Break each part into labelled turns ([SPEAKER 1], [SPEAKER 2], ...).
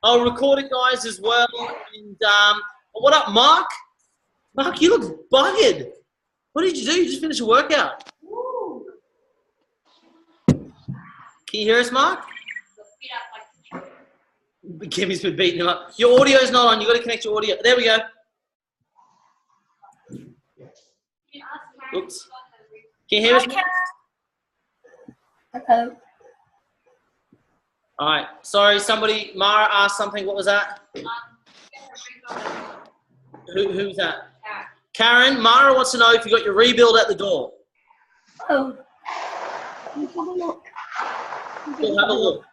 [SPEAKER 1] I'll record it, guys, as well. And what up, Mark? Mark, you look buggered. What did you do? You just finished a workout. Can you hear us, Mark? Kevin's been beating him up. Your audio's not on. You've got to connect your audio. There we go. Oops. Can you hear us?
[SPEAKER 2] Hello.
[SPEAKER 1] All right. Sorry, Mara asked something. What was that? Who's that? Karen. Mara wants to know if you got your rebuild at the door.
[SPEAKER 2] Oh. Have a look.
[SPEAKER 1] Have a look.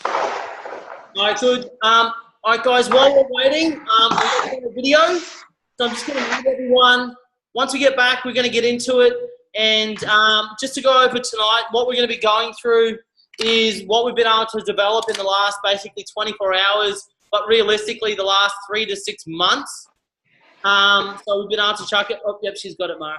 [SPEAKER 1] All right, good. All right, guys, while we're waiting, I'm going to do a video. So I'm just going to mute everyone. Once we get back, we're going to get into it. And just to go over tonight, what we're going to be going through is what we've been able to develop in the last basically 24 hours, but realistically the last 3 to 6 months. So we've been able to chuck it. Oh, yep, she's got it, Mara.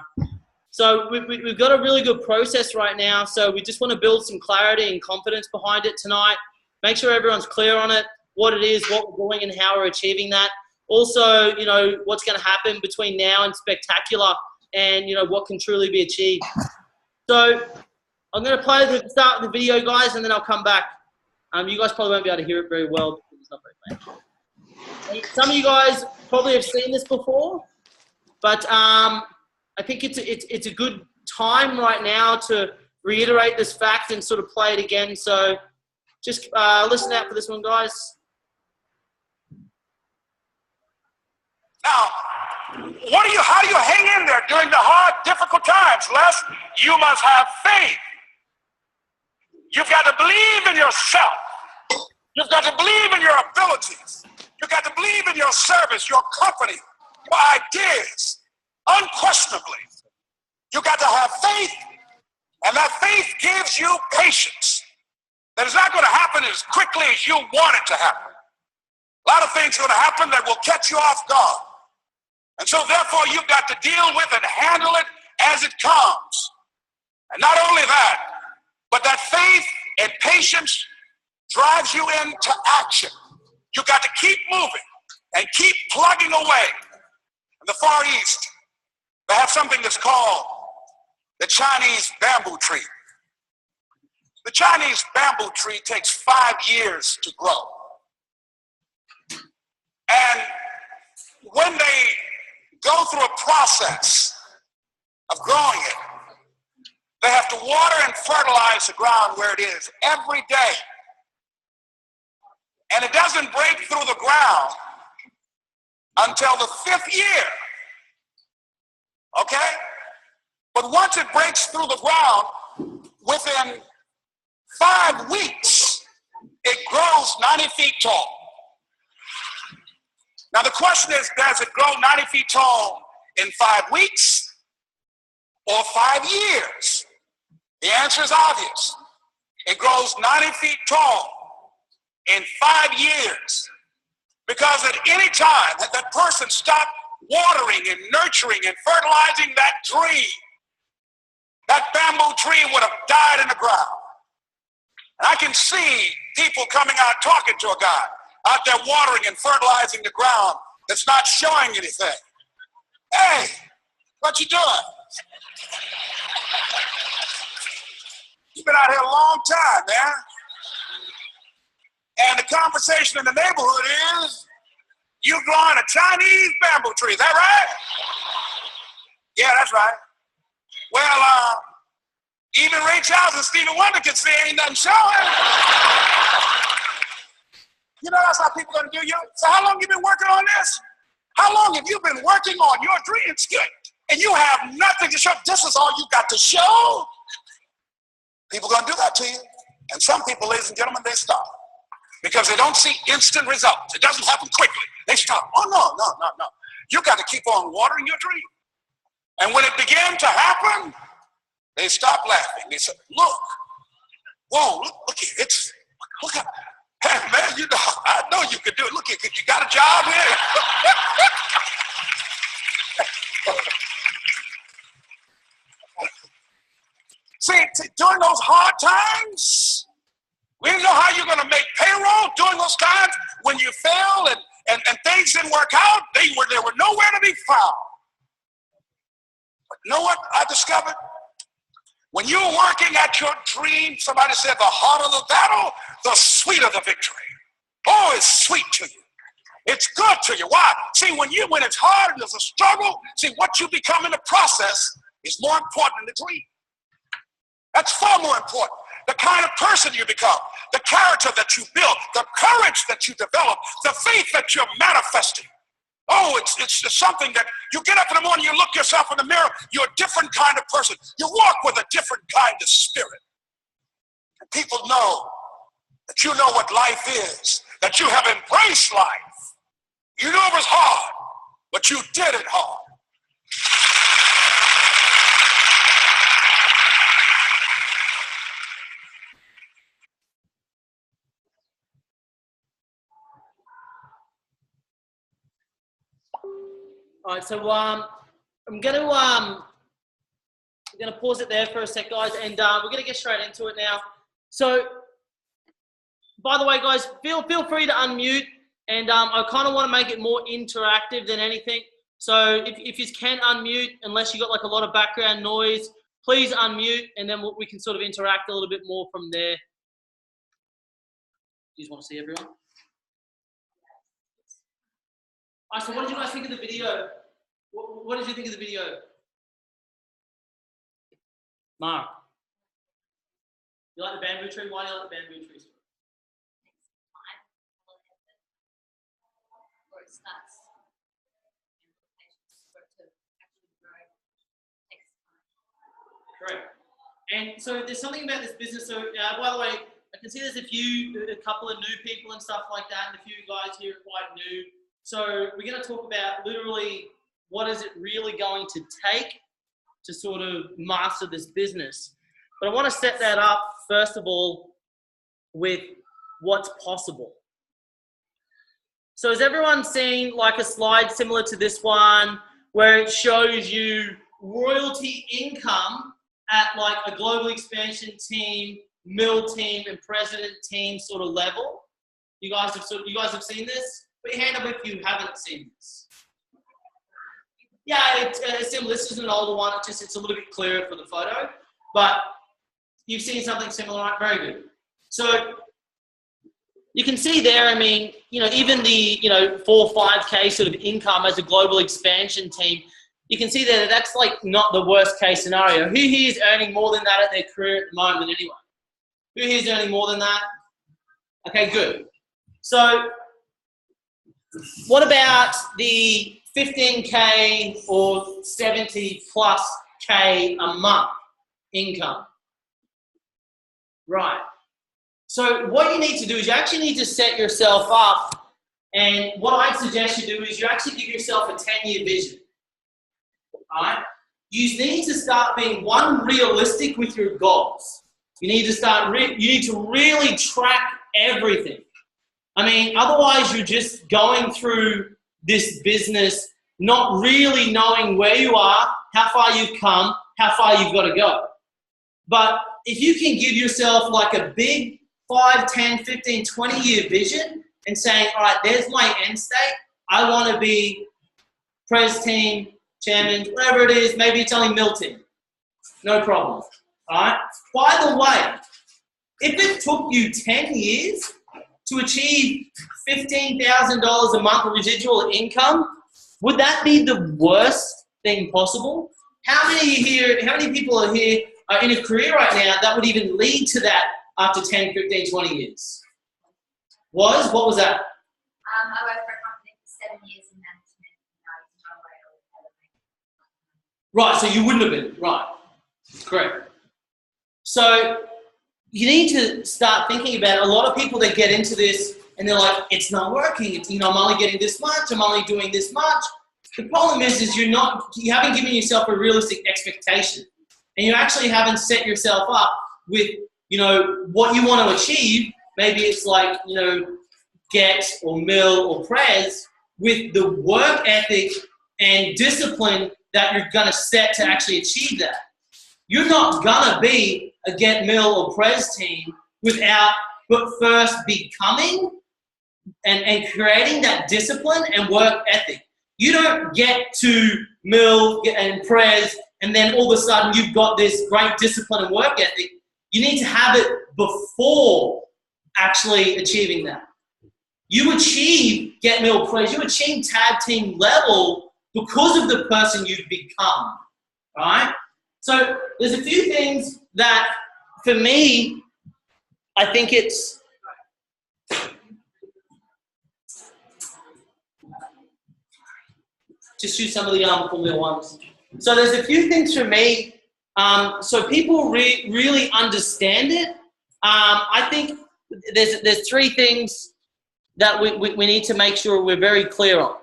[SPEAKER 1] So we've got a really good process right now. So we just want to build some clarity and confidence behind it tonight. Make sure everyone's clear on it, what it is, what we're doing, and how we're achieving that. Also, you know, what's going to happen between now and Spectacular, and, you know, what can truly be achieved. So I'm going to play the start of the video, guys, and then I'll come back. You guys probably won't be able to hear it very well because it's not very clear. Some of you guys probably have seen this before, but I think it's a good time right now to reiterate this fact and sort of play it again. So just listen out for this one, guys.
[SPEAKER 3] Now, how do you hang in there during the hard, difficult times? Les, you must have faith. You've got to believe in yourself. You've got to believe in your abilities. You've got to believe in your service, your company, your ideas. Unquestionably, you've got to have faith, and that faith gives you patience. That is not going to happen as quickly as you want it to happen. A lot of things are going to happen that will catch you off guard. And so therefore you've got to deal with and handle it as it comes. And not only that, but that faith and patience drives you into action. You've got to keep moving and keep plugging away. In the Far East, they have something that's called the Chinese bamboo tree. The Chinese bamboo tree takes 5 years to grow. And when they go through a process of growing it, they have to water and fertilize the ground where it is every day. And it doesn't break through the ground until the 5th year. Okay? But once it breaks through the ground, within 5 weeks, it grows 90 feet tall. Now the question is, does it grow 90 feet tall in 5 weeks or 5 years? The answer is obvious. It grows 90 feet tall in 5 years, because at any time that that person stopped watering and nurturing and fertilizing that tree, that bamboo tree would have died in the ground. And I can see people coming out talking to a guy out there watering and fertilizing the ground that's not showing anything. Hey, what you doing? You've been out here a long time, man. And the conversation in the neighborhood is, you growing a Chinese bamboo tree, is that right? Yeah, that's right. Well, even Ray Charles and Stevie Wonder can say ain't nothing showing. You know that's how people are gonna do you. So how long have you been working on this? How long have you been working on your dreams? And you have nothing to show. This is all you got to show. People are gonna do that to you. And some people, ladies and gentlemen, they stop. Because they don't see instant results. It doesn't happen quickly. They stop. Oh, no. You got to keep on watering your dream. And when it began to happen, they stopped laughing. They said, look, whoa, look here. Look at, hey, man, you know, I know you could do it. Look here, you got a job here? See, during those hard times, we didn't know how you're going to make payroll. During those when you fail and things didn't work out, they were nowhere to be found. But you know what I discovered? When you're working at your dream, somebody said the harder the battle, the sweeter the victory. Oh, it's sweet to you. It's good to you. Why? See, when it's hard and there's a struggle, see, what you become in the process is more important than the dream. That's far more important. The kind of person you become, the character that you build, the courage that you develop, the faith that you're manifesting. Oh, it's something that you get up in the morning, you look yourself in the mirror, you're a different kind of person. You walk with a different kind of spirit. And people know that you know what life is, that you have embraced life. You know it was hard, but you did it hard.
[SPEAKER 1] All right, so I'm gonna pause it there for a sec, guys, and we're gonna get straight into it now. So, by the way, guys, feel free to unmute, and I kind of want to make it more interactive than anything. So, if you can unmute, unless you got like a lot of background noise, please unmute, and then we can sort of interact a little bit more from there. You just want to see everyone? All right, so what did you guys think of the video? What did you think of the video? Mark? You like the bamboo tree? Why do you like the bamboo tree? Correct. And so there's something about this business. So by the way, I can see there's a couple of new people and stuff like that, and a few guys here are quite new. So we're going to talk about literally what is it really going to take to sort of master this business. But I want to set that up, first of all, with what's possible. So has everyone seen like a slide similar to this one where it shows you royalty income at like a global expansion team, mill team, and president team sort of level? You guys have seen this? Put your hand up if you haven't seen this. Yeah, it's similar. This is an older one. It's a little bit clearer for the photo, but you've seen something similar, right? Very good. So you can see there, I mean, even the, 4 or 5K sort of income as a global expansion team, you can see there that that's like not the worst case scenario. Who here is earning more than that at their career at the moment anyway? Who here is earning more than that? Okay, good. So what about the 15K or 70 plus K a month income? Right. So what you need to do is you actually need to set yourself up, and what I'd suggest you do is you actually give yourself a 10-year vision. All right? You need to start being, realistic with your goals. You need to really track everything. I mean, otherwise you're just going through this business not really knowing where you are, how far you've come, how far you've got to go. But if you can give yourself like a big 5, 10, 15, 20-year vision and saying, all right, there's my end state. I want to be pres team, chairman, whatever it is. Maybe it's only mill team. No problem. All right? By the way, if it took you 10 years to achieve $15,000 a month of residual income, would that be the worst thing possible? How many people are here are in a career right now that would even lead to that after 10, 15, 20 years? What was that?
[SPEAKER 2] I worked for a company for 7 years in management.
[SPEAKER 1] Right, so you wouldn't have been, right. Correct. So you need to start thinking about it. A lot of people that get into this and they're like, it's not working. It's, I'm only getting this much. I'm only doing this much. The problem is you haven't given yourself a realistic expectation, and you actually haven't set yourself up with, what you want to achieve. Maybe it's like, get or mill or pres with the work ethic and discipline that you're going to set to actually achieve that. You're not going to be a get mill or pres team but first becoming and creating that discipline and work ethic. You don't get to Mill and Prez and then all of a sudden you've got this great discipline and work ethic. You need to have it before actually achieving that. You achieve Get Mill Prez, you achieve tag team level because of the person you've become, right? So there's a few things that, for me, I think it's just use some of the Formula Ones. So there's a few things for me, so people really understand it. I think there's three things that we need to make sure we're very clear on.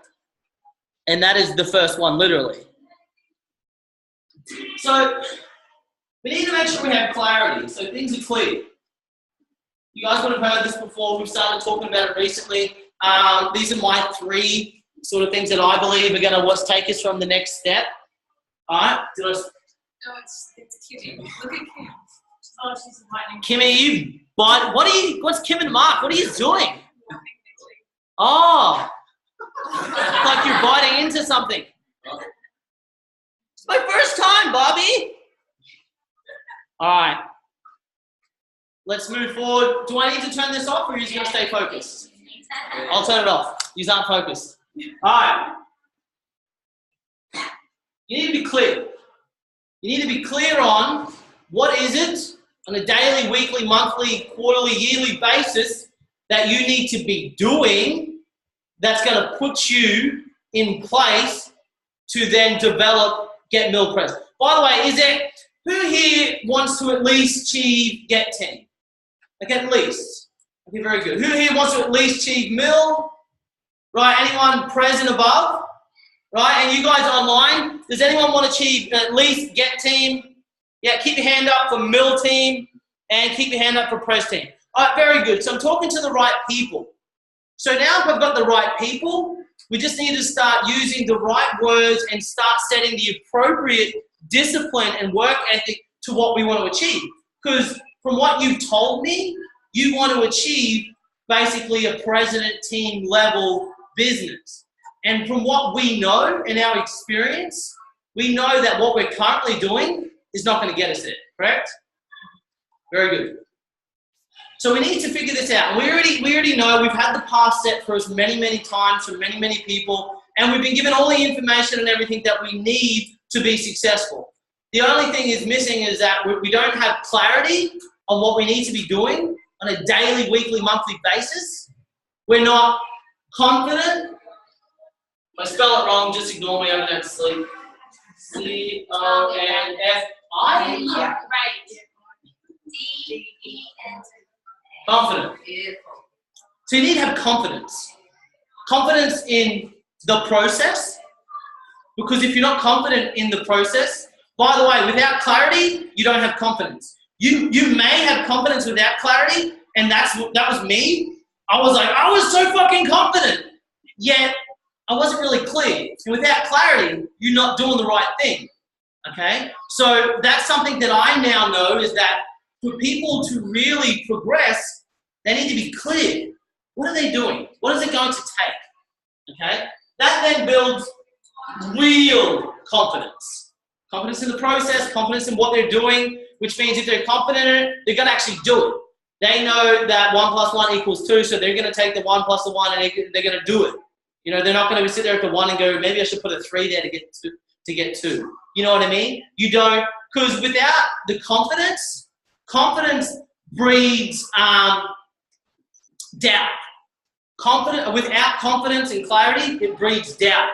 [SPEAKER 1] And that is the first one, literally. So we need to make sure we have clarity, so things are clear. You guys would have heard this before. We've started talking about it recently. These are my three sort of things that I believe are going to take us from the next step. All right?
[SPEAKER 4] No, it's Kimmy. Look at Kim. Oh, she's inviting
[SPEAKER 1] Kimmy, what's Kim and Mark? What are you doing? Oh, it's like you're biting into something. It's my first time, Bobby. All right. Let's move forward. Do I need to turn this off or are you just going to stay focused? I'll turn it off. You aren't focused. All right. You need to be clear. You need to be clear on what is it on a daily, weekly, monthly, quarterly, yearly basis that you need to be doing that's going to put you in place to then develop Get Mill Prez. By the way, who here wants to at least achieve Get Team? Like at least. Okay, very good. Who here wants to at least achieve Mill? Right, anyone Prez and above? Right, and you guys online, does anyone want to achieve at least Get Team? Yeah, keep your hand up for Mill Team and keep your hand up for Prez Team. All right, very good. So I'm talking to the right people. So now if I've got the right people, we just need to start using the right words and start setting the appropriate discipline and work ethic to what we want to achieve. Because from what you've told me, you want to achieve basically a president team level business. And from what we know in our experience, we know that what we're currently doing is not going to get us there, correct? Very good. So we need to figure this out. We already know we've had the path set for us many times from many people, and we've been given all the information and everything that we need to be successful. The only thing is missing is that we don't have clarity on what we need to be doing on a daily, weekly, monthly basis. We're not confident. If I spell it wrong, just ignore me. I'm going to have to sleep. C-O-N-F-I?
[SPEAKER 2] Yeah, right. D-E-N.
[SPEAKER 1] Confident. So you need to have confidence. Confidence in the process. Because if you're not confident in the process, by the way, without clarity, you don't have confidence. You may have confidence without clarity, and that was me. I was so fucking confident, yet I wasn't really clear. And without clarity, you're not doing the right thing, okay? So that's something that I now know is that for people to really progress, they need to be clear. What are they doing? What is it going to take, okay? That then builds real confidence. Confidence in the process, confidence in what they're doing, which means if they're confident in it, they're going to actually do it. They know that 1 + 1 = 2, so they're going to take the 1 + 1 and they're going to do it. You know, they're not going to sit there at the 1 and go, maybe I should put a 3 there to get 2. You know what I mean? You don't, because without the confidence breeds doubt. Without confidence and clarity, it breeds doubt.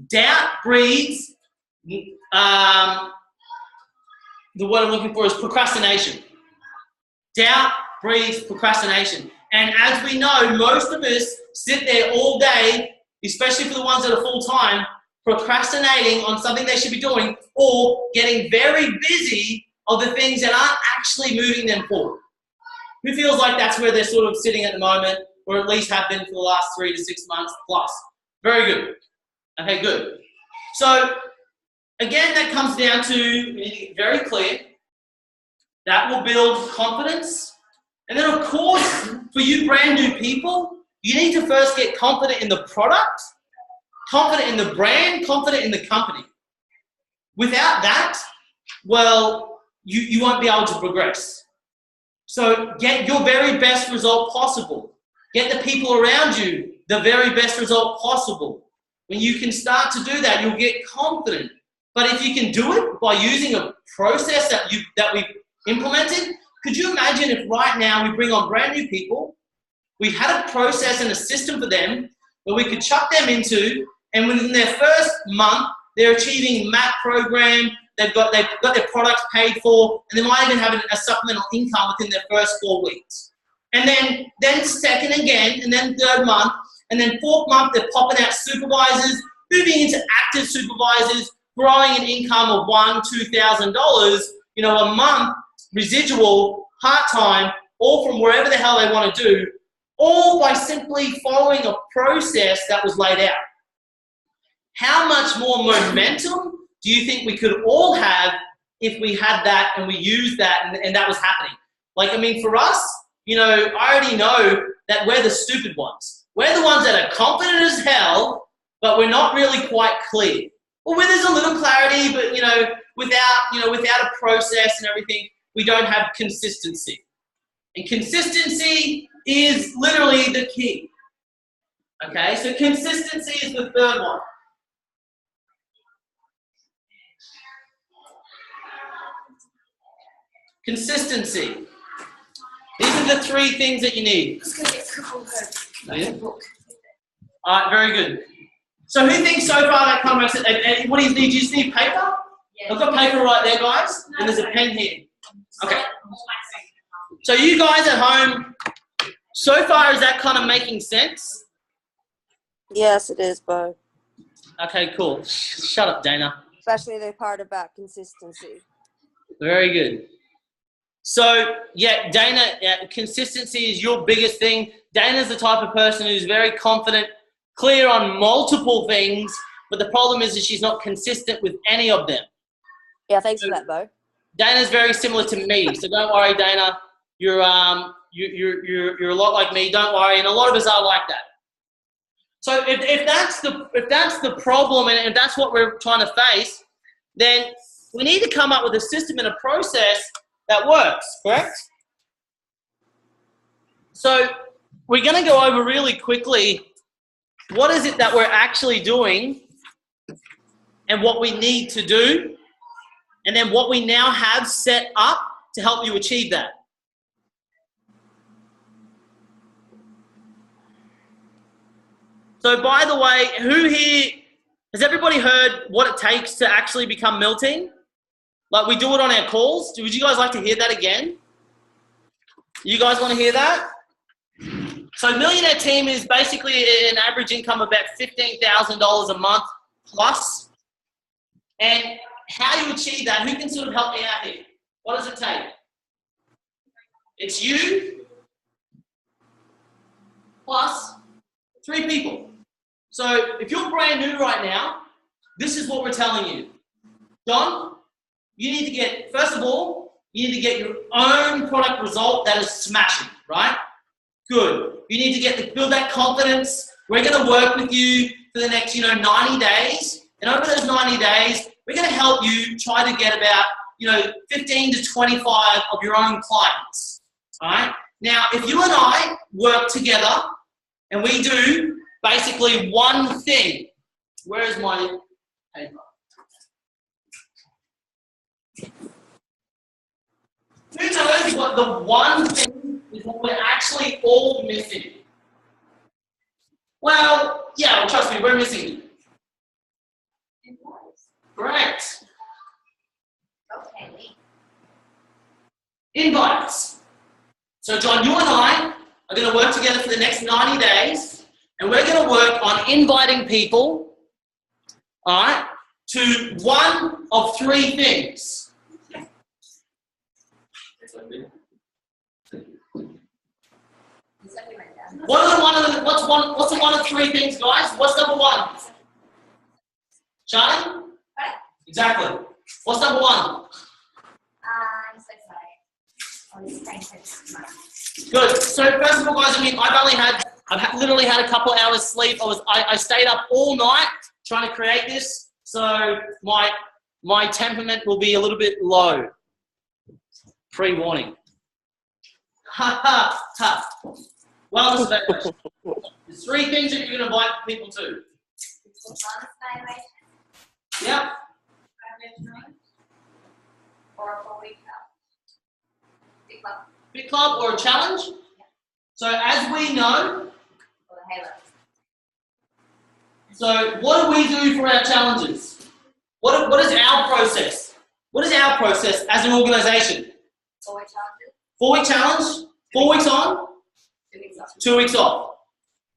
[SPEAKER 1] Doubt breeds the word I'm looking for is procrastination. Doubt breeds procrastination. And as we know, most of us sit there all day, especially for the ones that are full-time, procrastinating on something they should be doing or getting very busy of the things that aren't actually moving them forward. Who feels like that's where they're sort of sitting at the moment, or at least have been for the last 3 to 6 months plus? Very good. Okay, good. So, again, that comes down to, we need to get very clear. That will build confidence. And then, of course, for you brand new people, you need to first get confident in the product, confident in the brand, confident in the company. Without that, well, you won't be able to progress. So get your very best result possible. Get the people around you the very best result possible. When you can start to do that, you'll get confident. But if you can do it by using a process that we've implemented, could you imagine if right now we bring on brand new people, we had a process and a system for them where we could chuck them into, and within their first month, they're achieving MAP program, they've got their products paid for, and they might even have a supplemental income within their first 4 weeks. And then second again, and then third month, and then fourth month, they're popping out supervisors, moving into active supervisors, growing an income of $1,000 to $2,000, a month, residual, part-time, all from wherever the hell they want to do, all by simply following a process that was laid out. How much more momentum do you think we could all have if we had that and we used that and that was happening? For us, I already know that we're the stupid ones. We're the ones that are confident as hell, but we're not really quite clear. Well, where there's a little clarity, but without a process and everything, we don't have consistency. And consistency is literally the key. Okay, so consistency is the third one. Consistency. These are the 3 things that you need.
[SPEAKER 4] Let's go get a couple of book.
[SPEAKER 1] All right, very good. So who thinks so far that kind of makes it? What do you need? You just need paper?
[SPEAKER 2] Yeah.
[SPEAKER 1] I've got paper right there, guys, and there's a pen here. Okay. So you guys at home, so far is that kind of making sense?
[SPEAKER 5] Yes, it is, Bo.
[SPEAKER 1] Okay, cool. Shut up, Dana.
[SPEAKER 5] Especially the part about consistency.
[SPEAKER 1] Very good. So, yeah, Dana, consistency is your biggest thing. Dana's the type of person who's very confident, clear on multiple things, but the problem is that she's not consistent with any of them.
[SPEAKER 5] Yeah, thanks for that, Bo.
[SPEAKER 1] Dana's very similar to me, so don't worry, Dana. You're a lot like me. Don't worry, and a lot of us are like that. So if that's the problem, and if that's what we're trying to face, then we need to come up with a system and a process that works, correct? So we're going to go over really quickly what is it that we're actually doing and what we need to do, and then what we now have set up to help you achieve that. So by the way, who here, has everybody heard what it takes to actually become Miltein? Like we do it on our calls. Would you guys like to hear that again? You guys want to hear that? So Millionaire Team is basically an average income of about $15,000 a month plus. And how you achieve that, who can sort of help me out here? What does it take? It's you plus 3 people. So if you're brand new right now, this is what we're telling you. John, you need to get, first of all, you need to get your own product result that is smashing, right? Good. You need to build that confidence. We're going to work with you for the next, 90 days. And over those 90 days, we're going to help you try to get about, 15 to 25 of your own clients, all right? Now, if you and I work together and we do basically one thing, where is my paper? Who knows what the one thing is what we're actually all missing? Well, yeah, well, trust me, we're missing it. Correct.
[SPEAKER 2] Okay.
[SPEAKER 1] Invites. So John, you and I are going to work together for the next 90 days, and we're going to work on inviting people, all right, to one of 3 things. What's the one of 3 things, guys? What's number 1? Charlie? Exactly. What's number 1?
[SPEAKER 2] I'm so sorry.
[SPEAKER 1] Good. So first of all, guys, I've only had I've literally had a couple hours sleep. I stayed up all night trying to create this, so my temperament will be a little bit low. Pre-warning. Ha ha ha. Wellness evaluation. There's 3 things that you're going to invite people to.
[SPEAKER 2] Wellness evaluation.
[SPEAKER 1] Yep.
[SPEAKER 2] Or a 4-week club. Big club.
[SPEAKER 1] Big club or a challenge. So as we know,
[SPEAKER 2] Or the Halo.
[SPEAKER 1] so what do we do for our challenges? What is our process? What is our process as an organisation?
[SPEAKER 2] 4-week challenges.
[SPEAKER 1] 4-week challenge, 4 weeks on,
[SPEAKER 2] 2 weeks off.
[SPEAKER 1] 2 weeks off.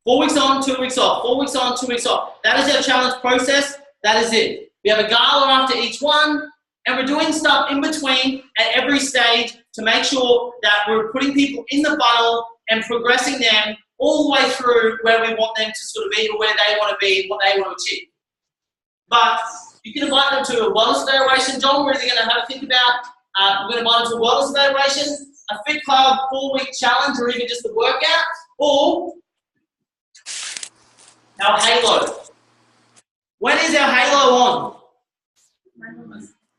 [SPEAKER 1] 4 weeks on, 2 weeks off. 4 weeks on, 2 weeks off. That is our challenge process. That is it. We have a gala after each one, and we're doing stuff in between at every stage to make sure that we're putting people in the funnel and progressing them all the way through where we want them to sort of be, or where they want to be, what they want to achieve. But you can invite them to a wellness evaluation. John, we're either going to have a think about, we're going to invite them to a wellness evaluation, a Fit Club 4-week challenge, or even just a workout, or our Halo. When is our Halo on?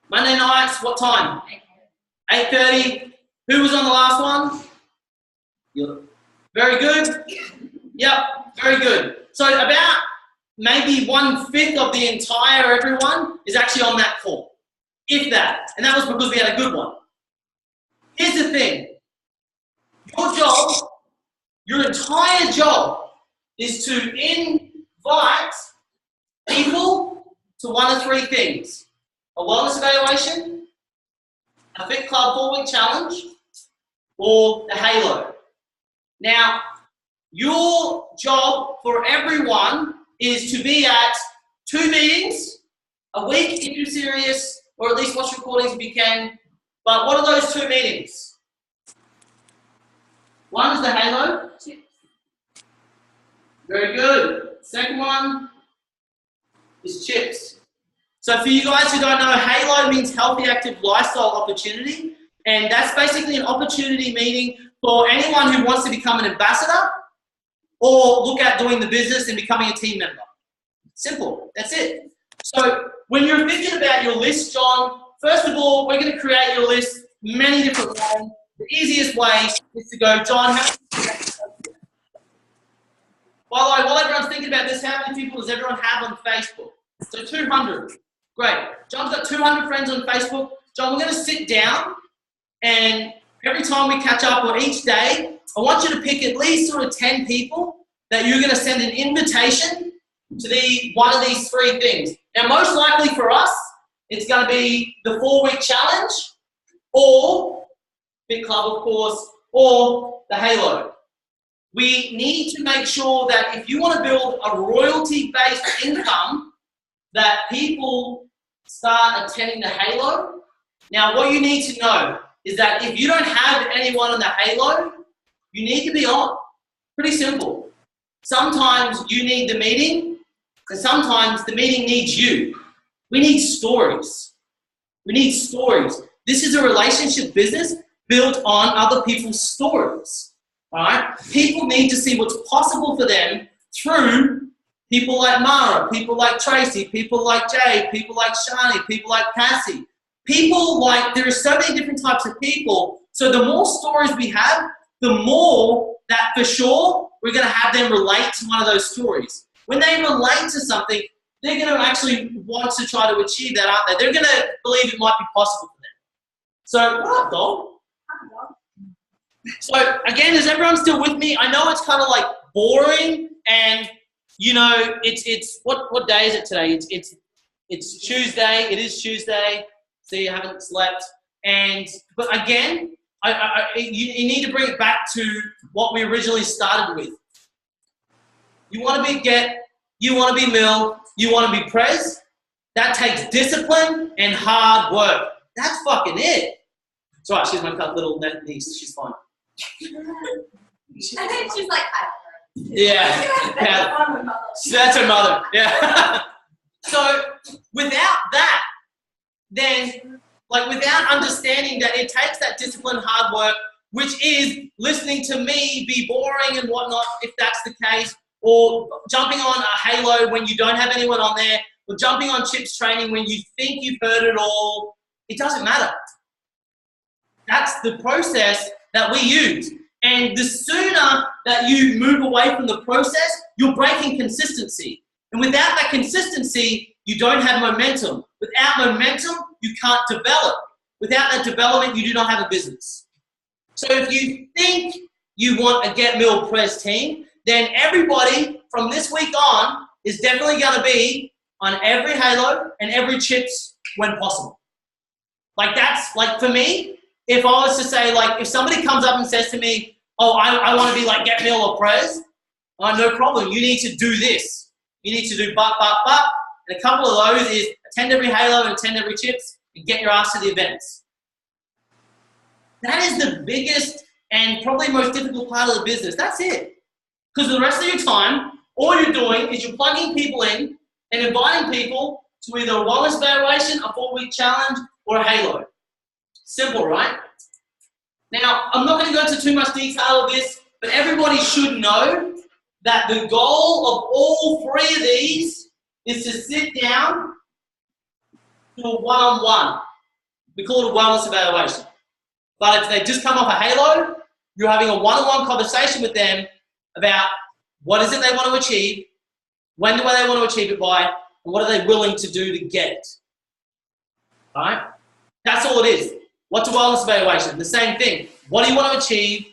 [SPEAKER 1] Monday nights, what time? 8:30. Who was on the last one? You. Very good. Yep, very good. So about maybe 1/5 of the entire everyone is actually on that call, if that. And that was because we had a good one. Here's the thing. Your job, your entire job, is to invite people to 1 of 3 things. A wellness evaluation, a Fit Club 4-week challenge, or the Halo. Now, your job for everyone is to be at 2 meetings a week if you're serious, or at least watch recordings if you can. But what are those 2 meetings? One is the Halo. Very good. Second one is chips. So for you guys who don't know, Halo means Healthy Active Lifestyle Opportunity. And that's basically an opportunity meeting for anyone who wants to become an ambassador or look at doing the business and becoming a team member. Simple. That's it. So when you're thinking about your list, John, first of all, we're going to create your list many different ways. The easiest way is to go, John, how many while everyone's thinking about this, how many people does everyone have on Facebook? So 200. Great. John's got 200 friends on Facebook. John, we're going to sit down, and every time we catch up, or each day, I want you to pick at least sort of 10 people that you're going to send an invitation to the one of these 3 things. Now, most likely for us, it's going to be the 4-week challenge, or Fit Club, of course, or the Halo. We need to make sure that if you want to build a royalty-based income, that people start attending the Halo. Now, what you need to know is that if you don't have anyone on the Halo, you need to be on. Pretty simple. Sometimes you need the meeting, and sometimes the meeting needs you. We need stories. We need stories. This is a relationship business built on other people's stories. All right? People need to see what's possible for them through people like Mara, people like Tracy, people like Jay, people like Shani, people like Cassie. People like, there are so many different types of people. So the more stories we have, the more that for sure we're going to have them relate to one of those stories. When they relate to something, they're going to actually want to try to achieve that, aren't they? They're going to believe it might be possible for them. So, what up, dog? So, again, is everyone still with me? I know it's kind of like boring, and you know, it's what day is it today? It's Tuesday. It is Tuesday. So you haven't slept, but again, you need to bring it back to what we originally started with. You want to be you want to be Mil, you want to be Prez. That takes discipline and hard work. That's fucking it. It's all right, she's my little niece. She's fine.
[SPEAKER 2] She's like, I don't know.
[SPEAKER 1] Yeah. That's her mother. Yeah. So without that, then, like, without understanding that it takes that discipline, hard work, which is listening to me be boring and whatnot, if that's the case, or jumping on a Halo when you don't have anyone on there, or jumping on Chip's training when you think you've heard it all. It doesn't matter. That's the process that we use. And the sooner that you move away from the process, you're breaking consistency. And without that consistency, you don't have momentum. Without momentum, you can't develop. Without that development, you do not have a business. So if you think you want a Get Mill Prez team, then everybody from this week on is definitely going to be on every Halo and every Chips when possible. Like that's, like for me, if I was to say, like, if somebody comes up and says to me, oh, I want to be like Get Mill or Prez, no problem. You need to do this. You need to do but. And a couple of those is attend every Halo and attend every Chips and get your ass to the events. That is the biggest and probably most difficult part of the business. That's it. Because the rest of your time, all you're doing is you're plugging people in and inviting people to either a wellness evaluation, a 4-week challenge, or a Halo. Simple, right? Now, I'm not going to go into too much detail of this, but everybody should know that the goal of all 3 of these is to sit down to a one-on-one. We call it a wellness evaluation. But if they just come off a Halo, you're having a one-on-one conversation with them about what is it they want to achieve, when do they want to achieve it by, and what are they willing to do to get it. All right? That's all it is. What's a wellness evaluation? The same thing. What do you want to achieve?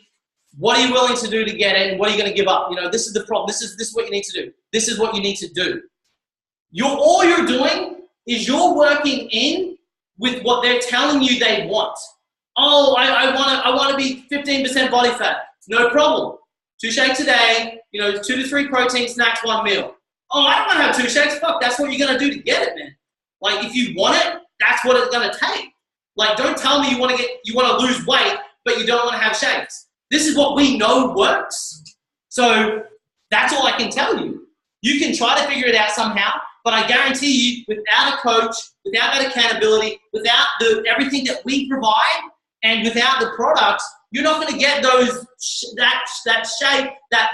[SPEAKER 1] What are you willing to do to get it? And what are you going to give up? You know, this is the problem. This is what you need to do. This is what you need to do. All you're doing is you're working in with what they're telling you they want. Oh, I want to be 15% body fat. No problem. 2 shakes a day, 2 to 3 protein snacks, 1 meal. Oh, I don't want to have 2 shakes. Fuck, that's what you're going to do to get it, man. Like, if you want it, that's what it's going to take. Like, don't tell me you want to lose weight, but you don't want to have shakes. This is what we know works. So that's all I can tell you. You can try to figure it out somehow, but I guarantee you, without a coach, without that accountability, without everything that we provide, and without the products, you're not going to get that shape, that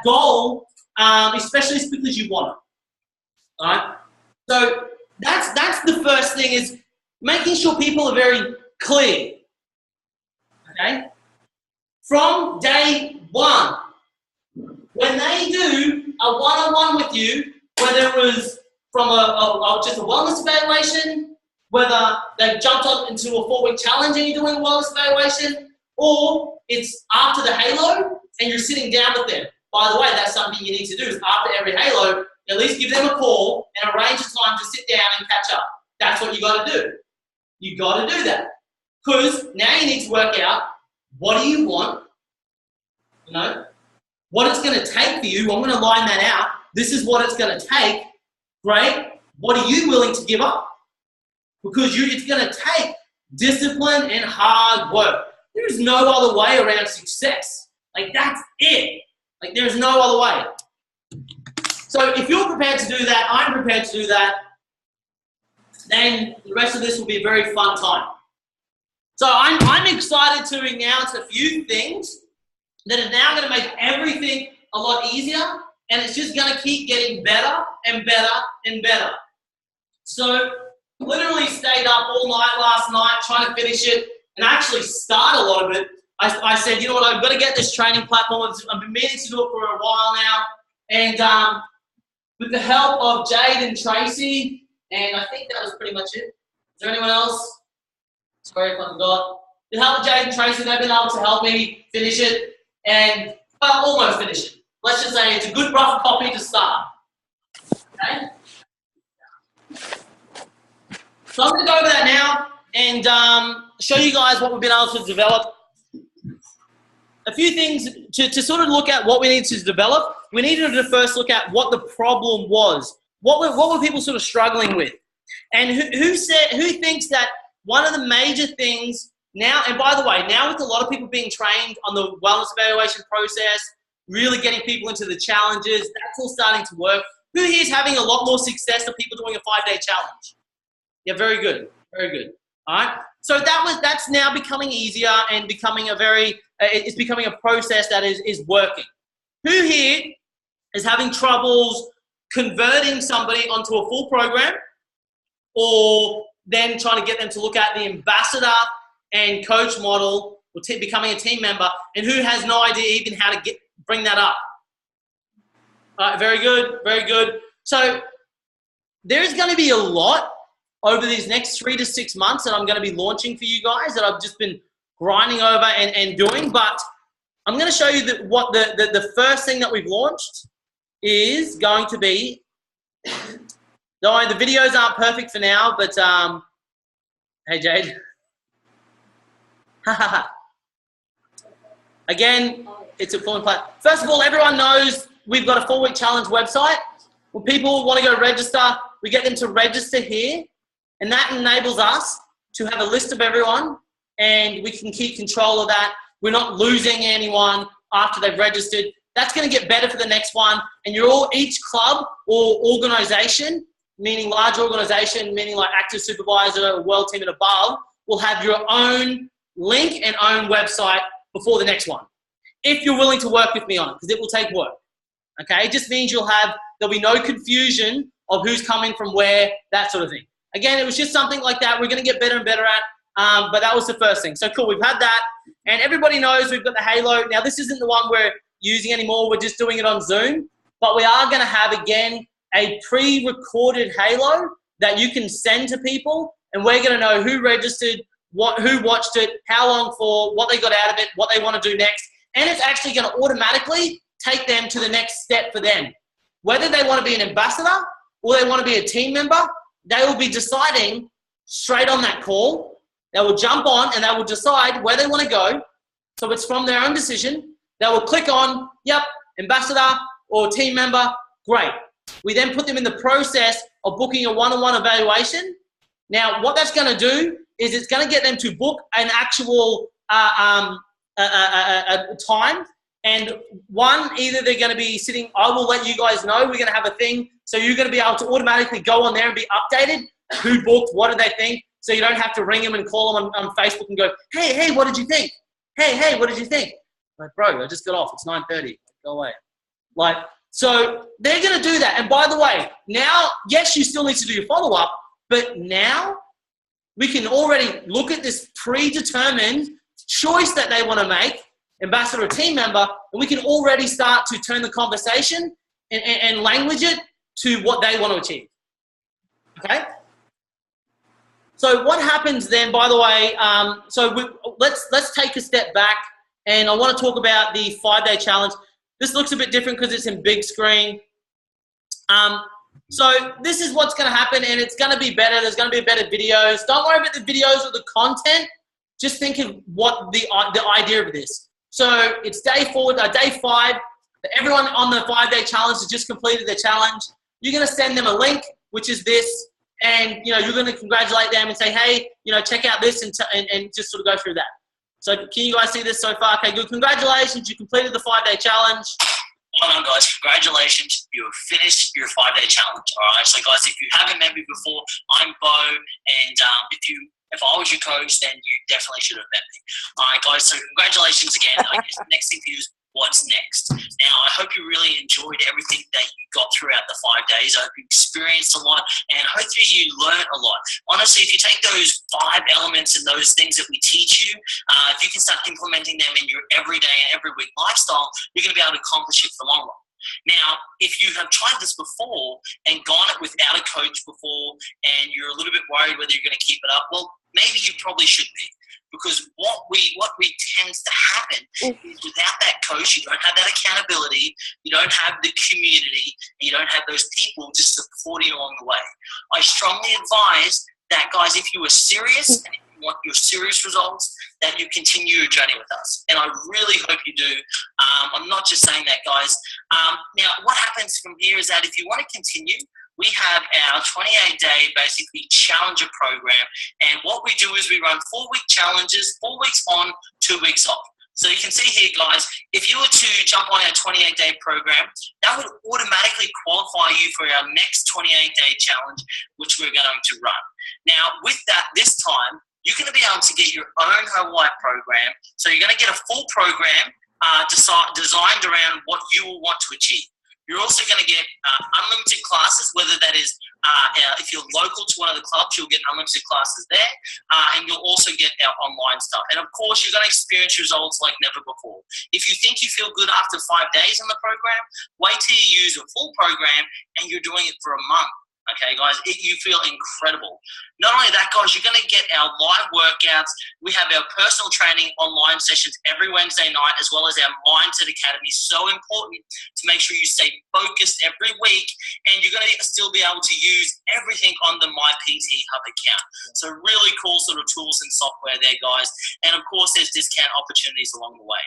[SPEAKER 1] goal, especially as quickly as you want it. All right. So that's the first thing, is making sure people are very clear. Okay. From day one, when they do a one-on-one with you, whether it was from just a wellness evaluation, whether they've jumped on into a 4-week challenge and you're doing a wellness evaluation, or it's after the Halo and you're sitting down with them. By the way, that's something you need to do, is after every Halo, at least give them a call and arrange a time to sit down and catch up. That's what you got to do. You got to do that. Because now you need to work out, what do you want? What it's going to take for you. I'm going to line that out. This is what it's going to take. Great. What are you willing to give up? Because it's going to take discipline and hard work. There's no other way around success. Like, that's it. Like, there's no other way. So if you're prepared to do that, I'm prepared to do that, then the rest of this will be a very fun time. So I'm excited to announce a few things that are now going to make everything a lot easier, and it's just going to keep getting better and better and better. So literally stayed up all night last night trying to finish it and actually start a lot of it. I said, you know what, I've got to get this training platform. I've been meaning to do it for a while now. And with the help of Jade and Tracy, and I think that was pretty much it. Is there anyone else? Sorry if I forgot. With the help of Jade and Tracy, they've been able to help me finish it and almost finish it. Let's just say it's a good rough copy to start. Okay? So I'm going to go over that now and show you guys what we've been able to develop. A few things to sort of look at what we need to develop. We needed to first look at what the problem was. What were people sort of struggling with? And who thinks that one of the major things now, and by the way, now with a lot of people being trained on the wellness evaluation process, really getting people into the challenges, that's all starting to work. Who here is having a lot more success than people doing a 5-day challenge? Yeah, very good. Very good. All right. So that's now becoming easier and becoming it's becoming a process that is working. Who here is having troubles converting somebody onto a full program, or then trying to get them to look at the ambassador and coach model, or becoming a team member, and who has no idea even how to bring that up? All right, very good, very good. So there's going to be a lot over these next 3 to 6 months that I'm going to be launching for you guys that I've just been grinding over and doing. But I'm going to show you what the first thing that we've launched is going to be. No, the videos aren't perfect for now, but hey Jade. Again, it's a full platform. First of all, everyone knows we've got a 4-week challenge website. When people want to go register, we get them to register here, and that enables us to have a list of everyone, and we can keep control of that. We're not losing anyone after they've registered. That's going to get better for the next one, and each club or organization, meaning large organization, meaning like Active Supervisor, World Team and above, will have your own link and own website before the next one, if you're willing to work with me on it, because it will take work. Okay, it just means there'll be no confusion of who's coming from where, that sort of thing. Again, it was just something like that. We're going to get better and better at, but that was the first thing. So cool, we've had that, and everybody knows we've got the Halo. Now this isn't the one we're using anymore. We're just doing it on Zoom, but we are going to have again a pre-recorded Halo that you can send to people, and we're going to know who registered, who watched it, how long for, what they got out of it, what they want to do next, and it's actually going to automatically take them to the next step for them. Whether they want to be an ambassador or they want to be a team member, they will be deciding straight on that call. They will jump on and they will decide where they want to go. So it's from their own decision. They will click on, yep, ambassador or team member, great. We then put them in the process of booking a one-on-one evaluation. Now, what that's going to do is it's going to get them to book an actual time. And either they're going to be sitting, I will let you guys know, we're going to have a thing. So you're going to be able to automatically go on there and be updated. Who booked? What did they think? So you don't have to ring them and call them on Facebook and go, hey, what did you think? Hey, what did you think? Like, bro, I just got off. It's 9:30. Go away. Like, so they're going to do that. And by the way, now, yes, you still need to do your follow-up, but now we can already look at this predetermined choice that they want to make, ambassador or team member, and we can already start to turn the conversation and language it to what they want to achieve. Okay? So what happens then, by the way, let's take a step back, and I want to talk about the 5-day challenge. This looks a bit different because it's in big screen. So this is what's going to happen, and it's going to be better. There's going to be better videos. Don't worry about the videos or the content. Just think of what the idea of this. So it's day 5. Everyone on the 5-day challenge has just completed their challenge. You're going to send them a link, which is this, and you're going to congratulate them and say, hey, check out this, and just sort of go through that. So can you guys see this so far? Okay, good. Congratulations, you completed the 5-day challenge.
[SPEAKER 6] Well done, guys. Congratulations. You have finished your 5-day challenge. All right. So, guys, if you haven't met me before, I'm Bo, and if I was your coach, then you definitely should have met me. All right, guys. So, congratulations again. I guess the next thing for you is what's next. Now, I hope you really enjoyed everything that you got throughout the 5 days. I hope you experienced a lot, and hopefully you learned a lot. Honestly, if you take those 5 elements and those things that we teach you, if you can start implementing them in your everyday and every week lifestyle, you're going to be able to accomplish it for the long run. Now, if you have tried this before and gone it without a coach before, and you're a little bit worried whether you're going to keep it up, well, maybe you probably should be. Because what tends to happen is without that coach, you don't have that accountability, you don't have the community, and you don't have those people just supporting you along the way. I strongly advise that, guys, if you are serious and if you want your serious results, that you continue your journey with us. And I really hope you do. I'm not just saying that, guys. Now, what happens from here is that if you want to continue, we have our 28-day basically challenger program. And what we do is we run 4-week challenges, 4 weeks on, 2 weeks off. So you can see here, guys, if you were to jump on our 28-day program, that would automatically qualify you for our next 28-day challenge, which we're going to run. Now, with that, this time, you're going to be able to get your own Herbalife program. So you're going to get a full program designed around what you will want to achieve. You're also going to get unlimited classes, whether that is if you're local to one of the clubs, you'll get unlimited classes there, and you'll also get our online stuff. And of course, you're going to experience results like never before. If you think you feel good after 5 days on the program, wait till you use a full program and you're doing it for a month. Okay, guys, you feel incredible. Not only that, guys, you're going to get our live workouts. We have our personal training online sessions every Wednesday night, as well as our Mindset Academy. So important to make sure you stay focused every week, and you're going to still be able to use everything on the My PT Hub account. So really cool sort of tools and software there, guys. And of course, there's discount opportunities along the way.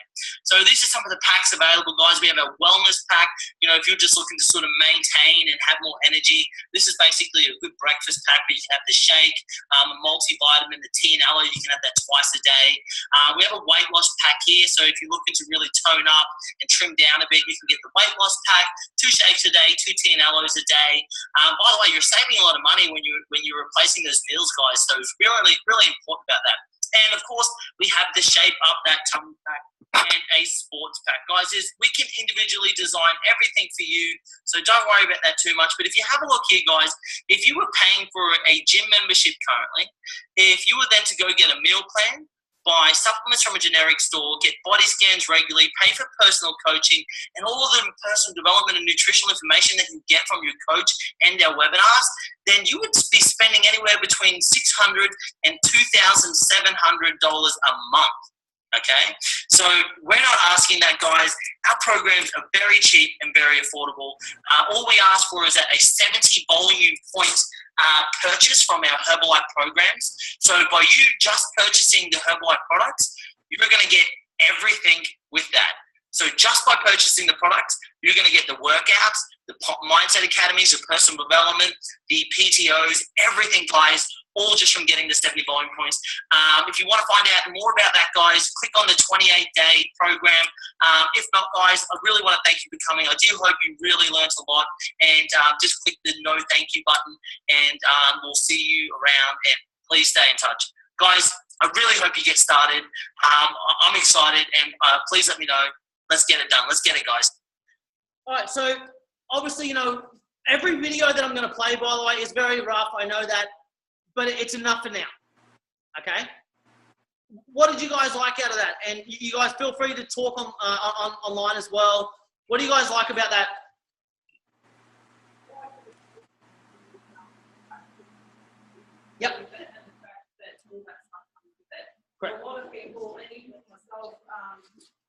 [SPEAKER 6] So these are some of the packs available, guys. We have our wellness pack. You know, if you're just looking to sort of maintain and have more energy, this is basically a good breakfast pack where you can have the shake, a multivitamin, the tea and aloe, you can have that twice a day. We have a weight loss pack here, so if you're looking to really tone up and trim down a bit, you can get the weight loss pack, 2 shakes a day, 2 tea and aloes a day. By the way, you're saving a lot of money when you're replacing those meals, guys, so it's really, really important about that. And of course, we have the Shape Up That Tummy pack and a sports pack. Guys, we can individually design everything for you, so don't worry about that too much. But if you have a look here, guys, if you were paying for a gym membership currently, if you were then to go get a meal plan, buy supplements from a generic store, get body scans regularly, pay for personal coaching, and all of the personal development and nutritional information that you get from your coach and our webinars, then you would be spending anywhere between $600 and $2,700 a month. Okay, so we're not asking that, guys. Our programs are very cheap and very affordable. All we ask for is a 70 volume point purchase from our Herbalife programs. So by you just purchasing the Herbalife products, you're going to get everything with that. So just by purchasing the products, you're going to get the workouts, the Mindset Academies, the personal development, the PTOs, everything, guys, all just from getting the 70 volume points. If you want to find out more about that, guys, click on the 28-day program. If not, guys, I really want to thank you for coming. I do hope you really learned a lot, and just click the no thank you button, and we'll see you around, and please stay in touch. Guys, I really hope you get started. I'm excited, and please let me know. Let's get it done. Let's get it, guys.
[SPEAKER 1] All right, so obviously, you know, every video that I'm going to play, by the way, is very rough. I know that, but it's enough for now, okay? What did you guys like out of that? And you guys feel free to talk online as well. What do you guys like about that? Yep. Correct.
[SPEAKER 4] A lot of people, and even myself,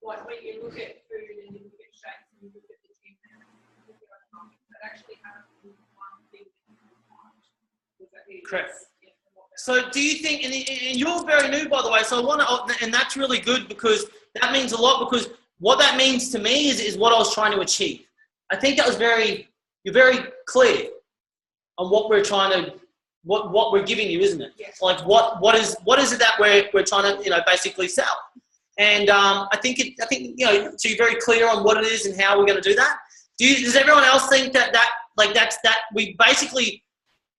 [SPEAKER 4] like when you look at food and you look at shapes and you look at the gym and you look at economics, that actually has one thing that you
[SPEAKER 1] Correct. So do you think, and you're very new, by the way, so I want to, and that's really good because that means a lot, because what that means to me is what I was trying to achieve. I think that was you're very clear on what we're trying to, what we're giving you, isn't it?
[SPEAKER 4] Yes.
[SPEAKER 1] Like what is it that we're trying to, you know, basically sell? And I think you know, so you're very clear on what it is and how we're going to do that. Does everyone else think that we basically,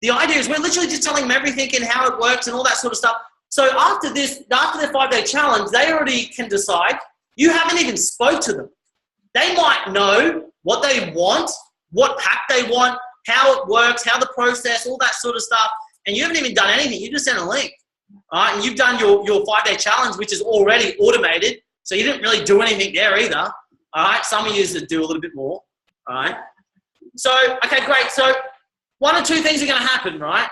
[SPEAKER 1] the idea is we're literally just telling them everything and how it works and all that sort of stuff. So after their 5-day challenge, they already can decide. You haven't even spoke to them. They might know what they want, what pack they want, how it works, how the process, all that sort of stuff. And you haven't even done anything. You just sent a link. All right? And you've done your 5-day challenge, which is already automated. So you didn't really do anything there either. All right? Some of you do a little bit more. All right? So, okay, great. So one or two things are going to happen, right?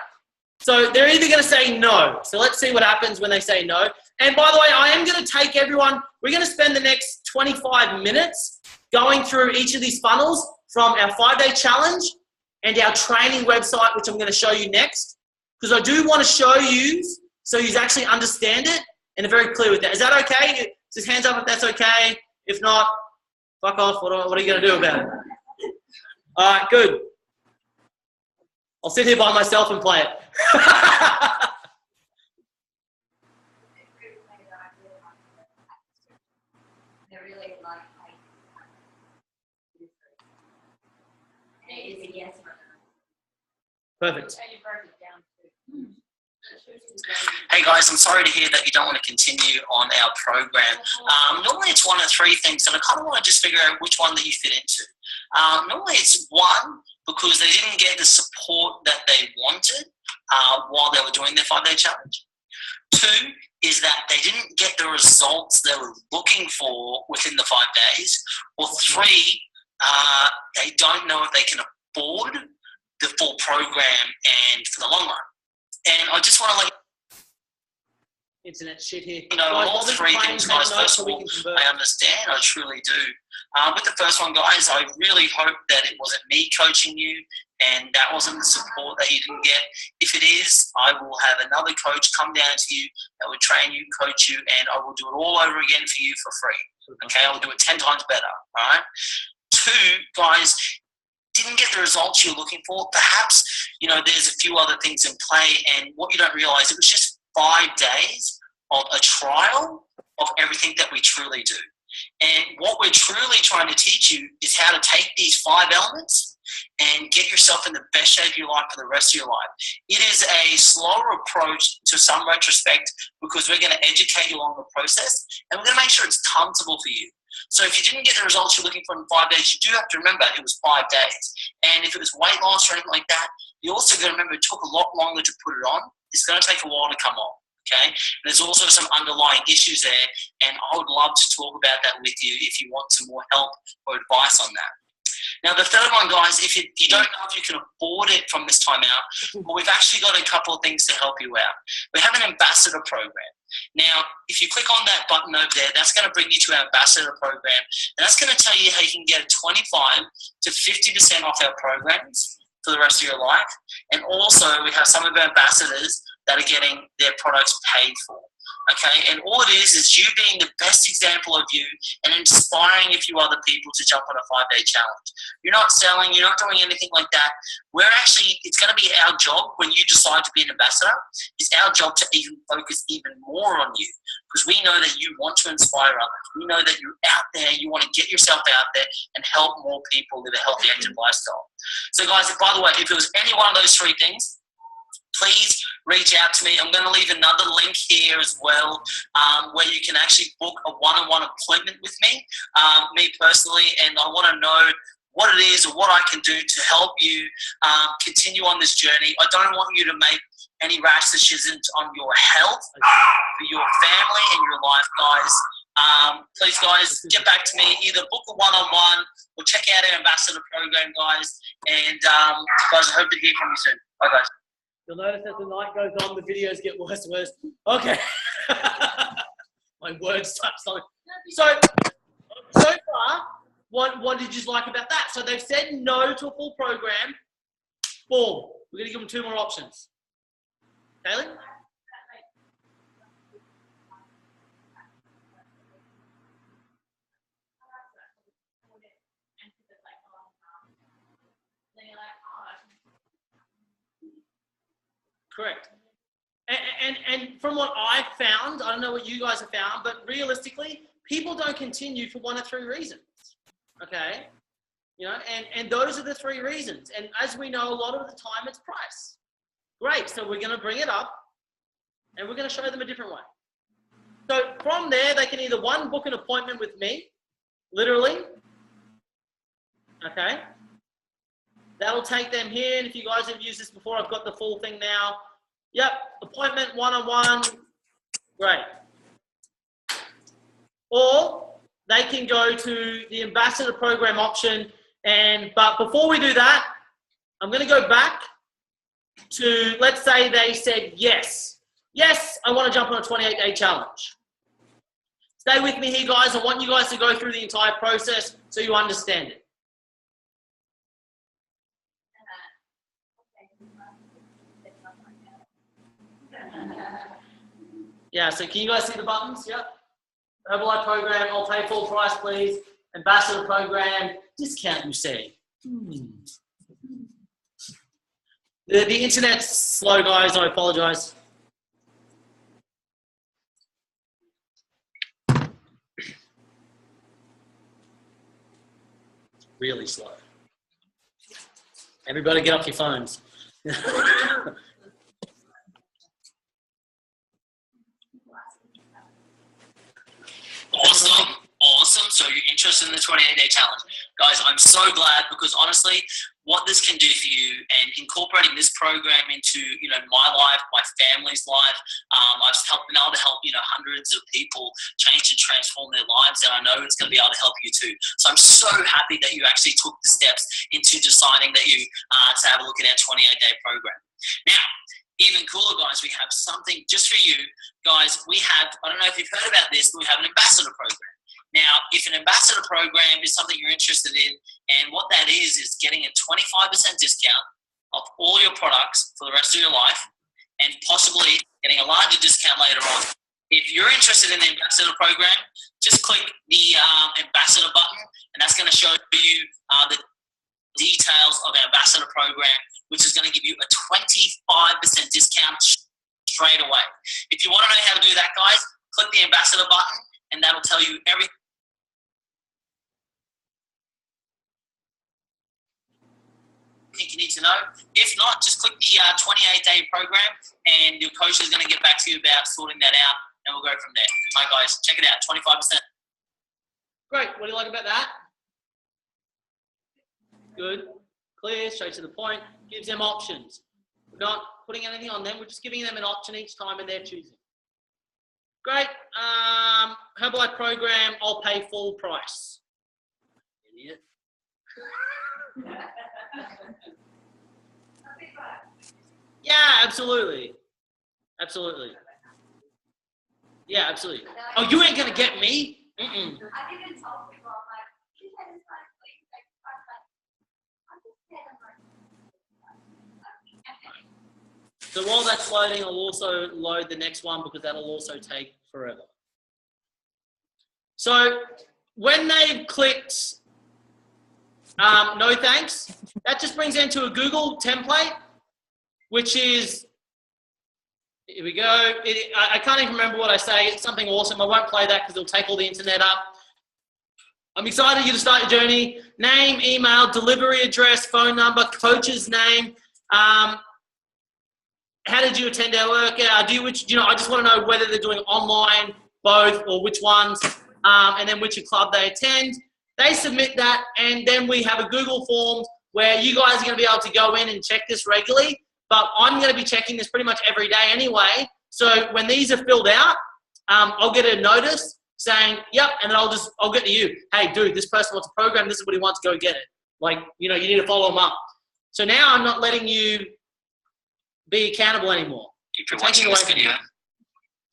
[SPEAKER 1] So they're either going to say no. So let's see what happens when they say no. And by the way, I am going to take everyone, we're going to spend the next 25 minutes going through each of these funnels from our 5-day challenge and our training website, which I'm going to show you next. Because I do want to show you so you actually understand it and are very clear with that. Is that okay? Just hands up if that's okay. If not, fuck off. What are you going to do about it? All right, good. I'll sit here by myself and play it.
[SPEAKER 2] They're really like it is a yes or no.
[SPEAKER 1] Perfect.
[SPEAKER 4] And you broke it down too.
[SPEAKER 6] Hey guys, I'm sorry to hear that you don't want to continue on our program. Normally it's one of three things, and I kind of want to just figure out which one that you fit into. Normally it's one, because they didn't get the support that they wanted while they were doing their 5-day challenge. 2 is that they didn't get the results they were looking for within the 5 days. Or 3, they don't know if they can afford the full program and for the long run. And I just want to let
[SPEAKER 1] internet shit here.
[SPEAKER 6] you know, all three things, guys. First of all, I understand. I truly do. With the first one, guys, I really hope that it wasn't me coaching you and that wasn't the support that you didn't get. If it is, I will have another coach come down to you that will train you, coach you, and I will do it all over again for you for free. Okay, I will do it 10 times better. All right. 2, guys, didn't get the results you're looking for. Perhaps, you know, there's a few other things in play, and what you don't realize, it was just 5 days of a trial of everything that we truly do. And what we're truly trying to teach you is how to take these 5 elements and get yourself in the best shape of your life for the rest of your life. It is a slower approach to some retrospect, because we're going to educate you along the process, and we're going to make sure it's comfortable for you. So if you didn't get the results you're looking for in 5 days, you do have to remember it was 5 days. And if it was weight loss or anything like that, you also got to remember it took a lot longer to put it on. It's going to take a while to come off. Okay, and there's also some underlying issues there, and I would love to talk about that with you if you want some more help or advice on that. Now, the third one, guys, if you don't know if you can afford it from this time out, well, we've actually got a couple of things to help you out. We have an ambassador program. Now, if you click on that button over there, that's going to bring you to our ambassador program, and that's going to tell you how you can get 25 to 50% off our programs for the rest of your life. And also, we have some of our ambassadors that are getting their products paid for. Okay, and all it is you being the best example of you and inspiring a few other people to jump on a 5-day challenge. You're not selling, you're not doing anything like that. We're actually, it's going to be our job when you decide to be an ambassador, it's our job to even focus even more on you, because we know that you want to inspire others. We know that you're out there, you want to get yourself out there and help more people live a healthy, active lifestyle. So guys, by the way, if it was any one of those 3 things, please reach out to me. I'm going to leave another link here as well, where you can actually book a one-on-one appointment with me personally, and I want to know what it is or what I can do to help you continue on this journey. I don't want you to make any rash decisions on your health, for your family and your life, guys. Please, guys, get back to me. Either book a one-on-one or check out our ambassador program, guys. And guys, I hope to hear from you soon. Bye, guys.
[SPEAKER 1] You'll notice as the night goes on, the videos get worse and worse. Okay. My words start slowing. So far, what did you like about that? So they've said no to a full program. Boom. We're going to give them 2 more options. Kaylee? Correct. And from what I've found, I don't know what you guys have found, but realistically, people don't continue for 1 of 3 reasons. Okay? You know, and those are the 3 reasons. And as we know, a lot of the time it's price. Great. So we're going to bring it up and we're going to show them a different way. So from there, they can either 1, book an appointment with me, literally. Okay? That'll take them here. And if you guys have used this before, I've got the full thing now. Yep, appointment one-on-one. Great. Or they can go to the ambassador program option. But before we do that, I'm going to go back to, let's say they said yes. Yes, I want to jump on a 28-day challenge. Stay with me here, guys. I want you guys to go through the entire process so you understand it. Yeah, so can you guys see the buttons? Yep. Herbalife program, I'll pay full price, please. Ambassador program, discount, you say. The internet's slow, guys. I apologize. Really slow. Everybody get off your phones.
[SPEAKER 6] so you're interested in the 28-day challenge. Guys, I'm so glad, because honestly, what this can do for you, and incorporating this program into, you know, my life, my family's life, I've been able to help, you know, hundreds of people change and transform their lives, and I know it's going to be able to help you too. So I'm so happy that you actually took the steps into deciding that you to have a look at our 28-day program. Now, even cooler, guys, we have something just for you guys. We have, I don't know if you've heard about this, but we have an ambassador program. Now, if an ambassador program is something you're interested in, and what that is getting a 25% discount of all your products for the rest of your life, and possibly getting a larger discount later on. If you're interested in the ambassador program, just click the ambassador button, and that's going to show you the details of our ambassador program, which is going to give you a 25% discount straight away. If you want to know how to do that, guys, click the ambassador button, and that'll tell you everything you need to know. If not, just click the 28-day program, and your coach is going to get back to you about sorting that out, and we'll go from there. All right, guys, check it out, 25%.
[SPEAKER 1] Great. What do you like about that? Good. Clear, straight to the point. Gives them options. We're not putting anything on them. We're just giving them an option each time, and they're choosing. Great. Herbalife program, I'll pay full price. Idiot. Yeah, absolutely. Absolutely. Yeah, absolutely. Oh, you ain't going to get me? Mm-mm.
[SPEAKER 2] I've even told people, I'm like, you had this like, please take the price back. I'm just scared I'm like,
[SPEAKER 1] So while that's loading, I'll also load the next one, because that'll also take forever. So when they've clicked no thanks, that just brings them to a Google template, which is, here we go. I can't even remember what I say. It's something awesome. I won't play that because it'll take all the internet up. I'm excited for you to start your journey. Name, email, delivery address, phone number, coach's name. How did you attend our workout? I just want to know whether they're doing online, both, or which ones, and then which club they attend. They submit that, and then we have a Google form where you guys are going to be able to go in and check this regularly. But I'm going to be checking this pretty much every day anyway. So when these are filled out, I'll get a notice saying, yep, and then I'll get to you. Hey, dude, this person wants a program. This is what he wants. Go get it. Like, you know, you need to follow them up. So now I'm not letting you be accountable anymore.
[SPEAKER 6] If you're watching this video,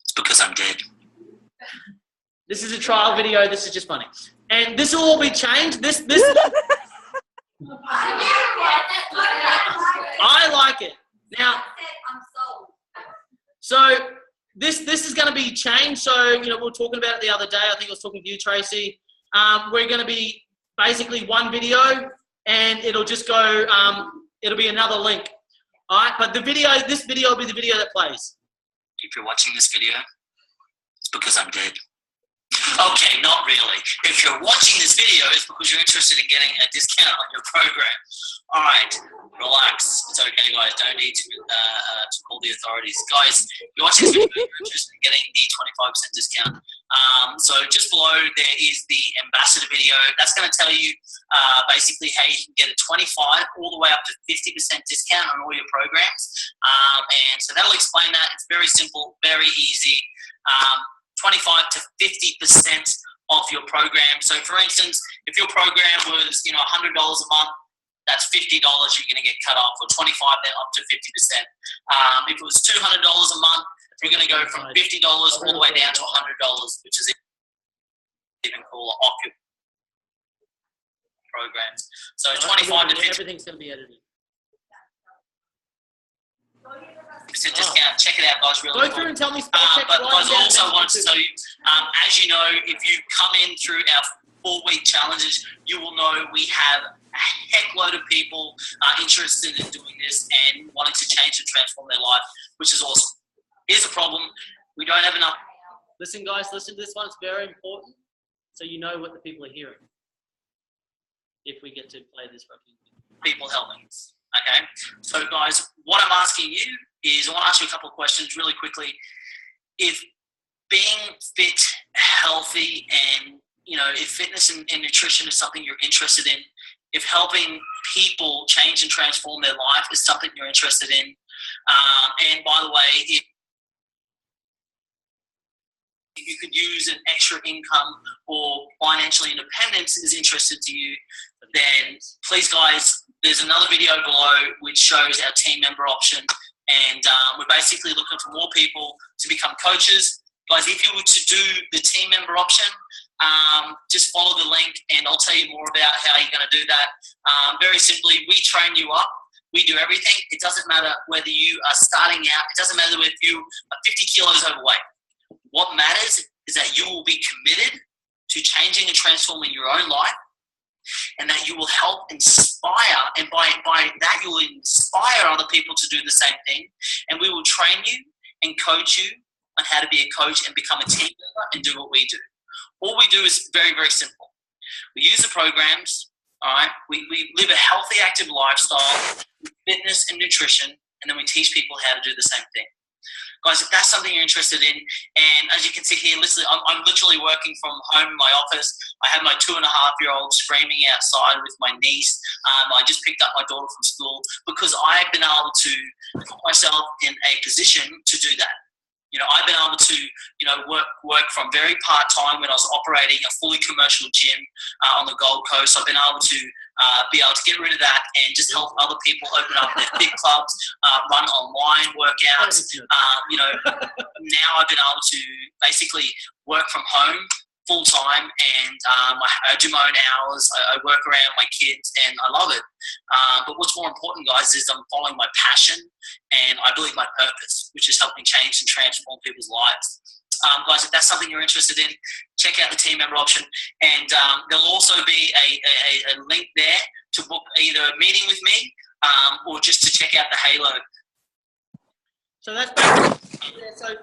[SPEAKER 6] it's because I'm dead.
[SPEAKER 1] This is a trial video. This is just funny. And this will all be changed. This I like it. Now,
[SPEAKER 2] I'm sold.
[SPEAKER 1] so this is going to be changed. So, you know, we were talking about it the other day. I think I was talking to you, Tracy. We're going to be basically one video, and it'll just go, it'll be another link. All right, but this video will be the video that plays.
[SPEAKER 6] If you're watching this video, it's because I'm dead. Okay, not really. If you're watching this video, it's because you're interested in getting a discount on your program. All right, relax. It's okay, guys. Don't need to call the authorities. Guys, if you're watching this video, you're interested in getting the 25% discount. So just below there is the ambassador video. That's going to tell you basically how you can get a 25 all the way up to 50% discount on all your programs. And so that'll explain that. It's very simple, very easy. 25 to 50% off your program. So for instance, if your program was, $100 a month, that's $50 you're going to get cut off, or 25 then up to 50%. If it was $200 a month, you're going to go from $50 all the way down to $100, which is even cooler, off your programs. So 25 to 50%.
[SPEAKER 1] Everything's going to be edited.
[SPEAKER 6] Discount. Check it out, guys. Really
[SPEAKER 1] Go
[SPEAKER 6] cool.
[SPEAKER 1] through and tell me.
[SPEAKER 6] But guys, I also wanted to tell you, as you know, if you come in through our 4-week challenges, you will know we have a heckload of people interested in doing this and wanting to change and transform their life, which is awesome. Here's the problem: we don't have enough.
[SPEAKER 1] Listen, guys, listen to this one. It's very important, so you know what the people are hearing. If we get to play this for
[SPEAKER 6] people helping us. Okay, so guys, what I'm asking you is, I want to ask you a couple of questions really quickly. If being fit, healthy, and you know, if fitness and nutrition is something you're interested in, if helping people change and transform their life is something you're interested in, and by the way, if you could use an extra income or financial independence is interested to you, then please guys, there's another video below which shows our team member option, and we're basically looking for more people to become coaches. Guys, if you were to do the team member option, just follow the link and I'll tell you more about how you're going to do that. Very simply, we train you up. We do everything. It doesn't matter whether you are starting out. It doesn't matter if you are 50 kilos overweight. What matters is that you will be committed to changing and transforming your own life, and that you will help inspire, and by that you will inspire other people to do the same thing. And we will train you and coach you on how to be a coach and become a team member and do what we do. All we do is very, very simple. We use the programs, all right? We live a healthy, active lifestyle, fitness and nutrition, and then we teach people how to do the same thing. Guys, if that's something you're interested in, and as you can see here, listen, I'm literally working from home in my office. I have my 2.5-year-old screaming outside with my niece. I just picked up my daughter from school because I've been able to put myself in a position to do that. You know, I've been able to, you know, work from very part-time when I was operating a fully commercial gym on the Gold Coast. I've been able to get rid of that and just help other people open up their fit clubs, run online workouts. You know, now I've been able to basically work from home full time, and I do my own hours. I work around my kids, and I love it. But what's more important, guys, is I'm following my passion, and I believe my purpose, which is helping change and transform people's lives. Guys, if that's something you're interested in, check out the team member option, and there'll also be a link there to book either a meeting with me or just to check out the Halo.
[SPEAKER 1] So that's basically there. So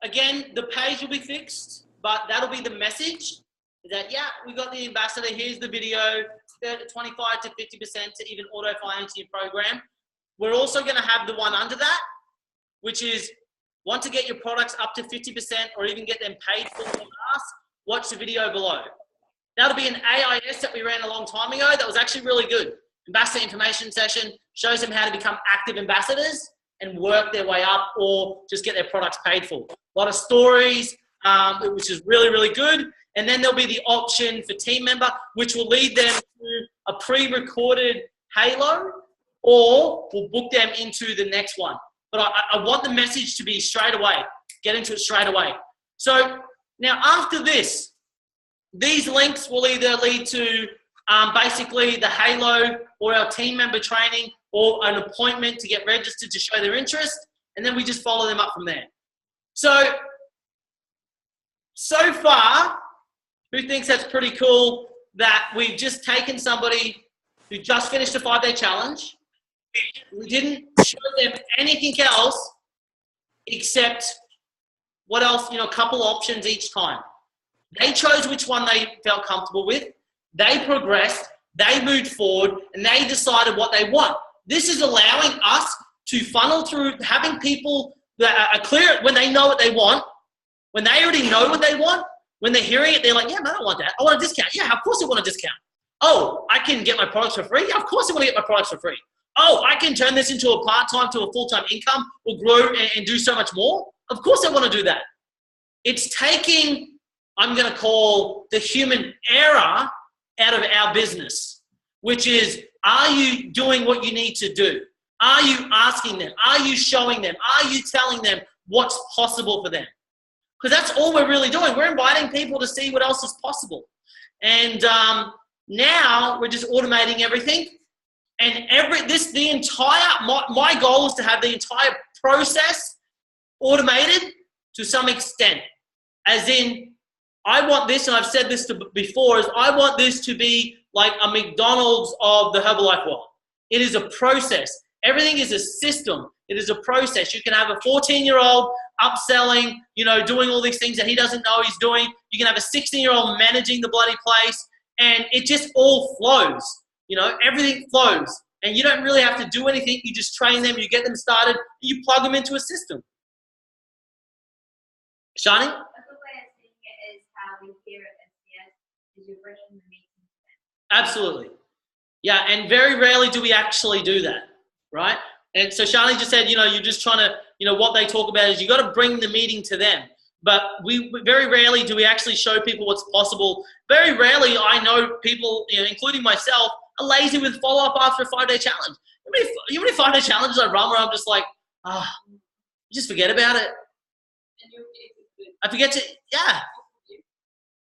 [SPEAKER 1] again, the page will be fixed, but that'll be the message that, yeah, we got the ambassador. Here's the video, 25 to 50% to even auto finance your program. We're also going to have the one under that, which is want to get your products up to 50% or even get them paid for from us, watch the video below. That'll be an AIS that we ran a long time ago. That was actually really good. Ambassador information session shows them how to become active ambassadors and work their way up or just get their products paid for. A lot of stories, which is really, really good. And then there'll be the option for team member, which will lead them to a pre-recorded Halo, or we'll book them into the next one. But I want the message to be straight away. Get into it straight away. So now after this, these links will either lead to basically the Halo or our team member training or an appointment to get registered to show their interest. And then we just follow them up from there. So far, who thinks that's pretty cool that we've just taken somebody who just finished a 5-day challenge. We didn't show them anything else except what else, you know, a couple options each time. They chose which one they felt comfortable with. They progressed, they moved forward, and they decided what they want. This is allowing us to funnel through having people that are clear when they know what they want, when they already know what they want. When they're hearing it, they're like, yeah, man, I want that. I want a discount. Yeah, of course I want a discount. Oh, I can get my products for free? Yeah, of course I want to get my products for free. Oh, I can turn this into a part-time to a full-time income or grow and do so much more? Of course I want to do that. It's taking, I'm going to call the human error out of our business, which is, are you doing what you need to do? Are you asking them? Are you showing them? Are you telling them what's possible for them? Because that's all we're really doing. We're inviting people to see what else is possible. And now we're just automating everything. And my goal is to have the entire process automated to some extent. As in, I want this, and I've said this before, is I want this to be like a McDonald's of the Herbalife world. It is a process. Everything is a system. It is a process. You can have a 14-year-old upselling, you know, doing all these things that he doesn't know he's doing. You can have a 16-year-old managing the bloody place, and it just all flows. You know, everything flows. And you don't really have to do anything. You just train them, you get them started, you plug them into a system. Shani?
[SPEAKER 2] A good way of seeing it is how we hear it as yes, because you're bringing the meeting.
[SPEAKER 1] Absolutely. Yeah, and very rarely do we actually do that, right? And so Shani just said, you're just trying to, what they talk about is you got to bring the meeting to them. But we very rarely do we actually show people what's possible. Very rarely I know people, including myself, are lazy with follow-up after a 5-day challenge. You know how many 5-day challenges I run where I'm just like, just forget about it. I forget to,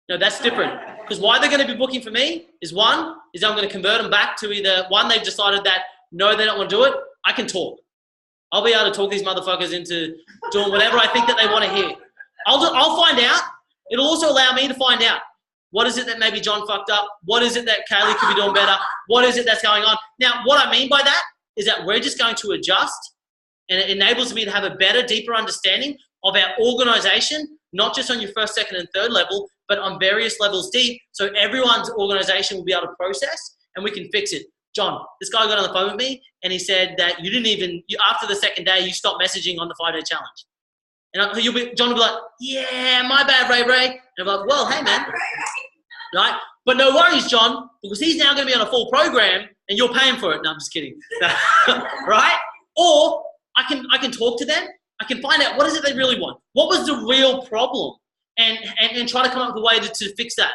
[SPEAKER 1] No, that's different. Because why they're going to be booking for me is I'm going to convert them back to either one, they've decided that no, they don't want to do it. I can talk. I'll be able to talk these motherfuckers into doing whatever I think that they want to hear. I'll find out. It'll also allow me to find out what is it that maybe John fucked up? What is it that Kaylee could be doing better? What is it that's going on? Now, what I mean by that is that we're just going to adjust, and it enables me to have a better, deeper understanding of our organization, not just on your first, second, and third level, but on various levels deep, so everyone's organization will be able to process and we can fix it. John, this guy got on the phone with me and he said that after the second day, you stopped messaging on the 5-day challenge. And John will be like, yeah, my bad, Ray. And I'm like, well, hey, man. Right? But no worries, John, because he's now going to be on a full program and you're paying for it. No, I'm just kidding. Right? Or I can talk to them. I can find out what is it they really want. What was the real problem? And try to come up with a way to fix that.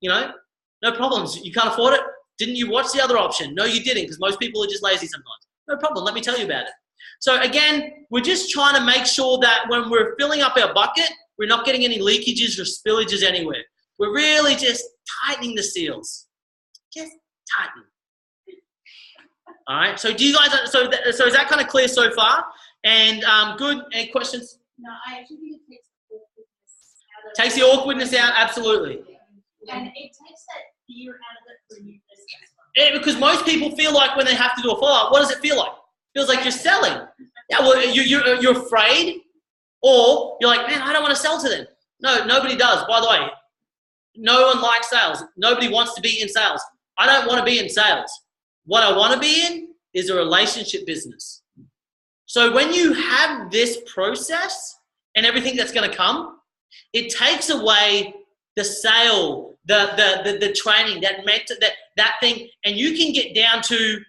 [SPEAKER 1] No problems. You can't afford it? Didn't you watch the other option? No, you didn't, because most people are just lazy sometimes. No problem. Let me tell you about it. So again, we're just trying to make sure that when we're filling up our bucket, we're not getting any leakages or spillages anywhere. We're really just tightening the seals. Just tightening. All right. So do you guys? So is that kind of clear so far? And good. Any questions?
[SPEAKER 2] No, I actually think it takes
[SPEAKER 1] Takes the awkwardness out. Absolutely.
[SPEAKER 2] And it takes that fear out of it when you listen.
[SPEAKER 1] Because most people feel like when they have to do a follow-up, what does it feel like? It feels like you're selling. Yeah, well, you're afraid, or you're like, man, I don't want to sell to them. No, nobody does. By the way, no one likes sales. Nobody wants to be in sales. I don't want to be in sales. What I want to be in is a relationship business. So when you have this process and everything that's going to come, it takes away the sale, the training, that thing, and you can get down to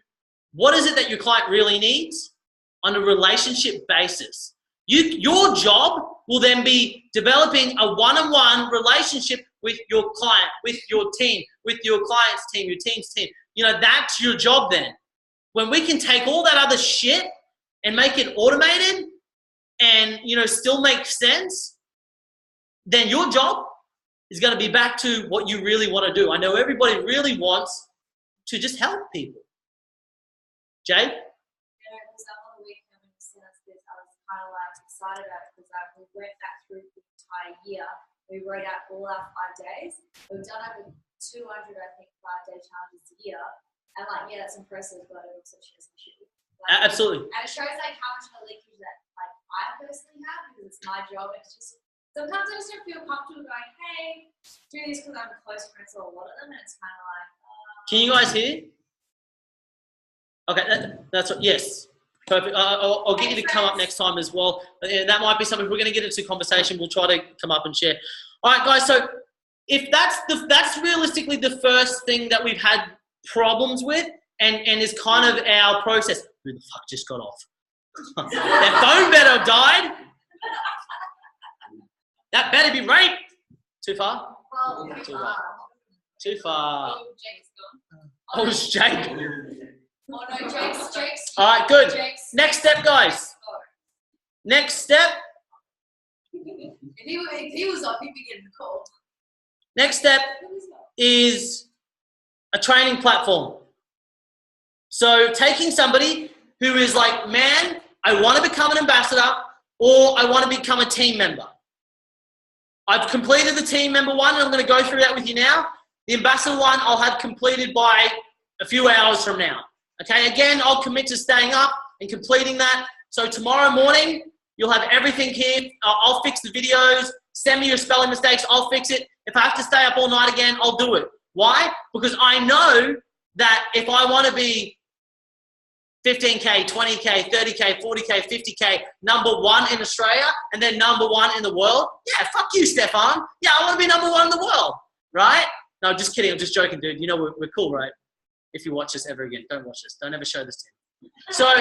[SPEAKER 1] what is it that your client really needs on a relationship basis. Your job will then be developing a one-on-one relationship with your client, with your team, with your client's team, your team's team. That's your job then. When we can take all that other shit and make it automated and, still make sense, then your job is going to be back to what you really want to do. I know everybody really wants to just help people. Jay?
[SPEAKER 2] It was that one week when you sent us this, I was kind of excited about it because we went back through the entire year. We wrote out all our 5 days. We've done over 200, I think, 5-day challenges a year. And that's impressive, but it also shows me shit.
[SPEAKER 1] Absolutely.
[SPEAKER 2] And it shows how much of a leakage that I personally have because it's my job. It's just sometimes I just don't feel comfortable going, hey, do this because I'm a close friend to a lot of them, and it's kind of like.
[SPEAKER 1] Can you guys hear? Okay, that's yes, perfect. I'll get you to come up next time as well. That might be something we're going to get into conversation. We'll try to come up and share. All right, guys. So if that's realistically the first thing that we've had problems with, and is kind of our process. Who the fuck just got off? Their phone better have died. That better be right. Too far?
[SPEAKER 2] Well,
[SPEAKER 1] Too far.
[SPEAKER 2] Oh, Jake's gone.
[SPEAKER 1] Oh, it's Jake.
[SPEAKER 2] Oh no, Jake's.
[SPEAKER 1] All right, good.
[SPEAKER 2] Jake's.
[SPEAKER 1] Next step, guys. Next step.
[SPEAKER 2] If he was up, he'd be getting the call.
[SPEAKER 1] Next step is a training platform. So taking somebody who is like, man, I want to become an ambassador or I want to become a team member. I've completed the team member one and I'm going to go through that with you now. The ambassador one I'll have completed by a few hours from now. Okay, again, I'll commit to staying up and completing that. So tomorrow morning, you'll have everything here. I'll fix the videos. Send me your spelling mistakes. I'll fix it. If I have to stay up all night again, I'll do it. Why? Because I know that if I want to be 15K, 20K, 30K, 40K, 50K, number one in Australia and then number one in the world, yeah, fuck you, Stefan. Yeah, I want to be number one in the world, right? No, just kidding. I'm just joking, dude. You know we're cool, right? If you watch this ever again, don't watch this. Don't ever show this to him. So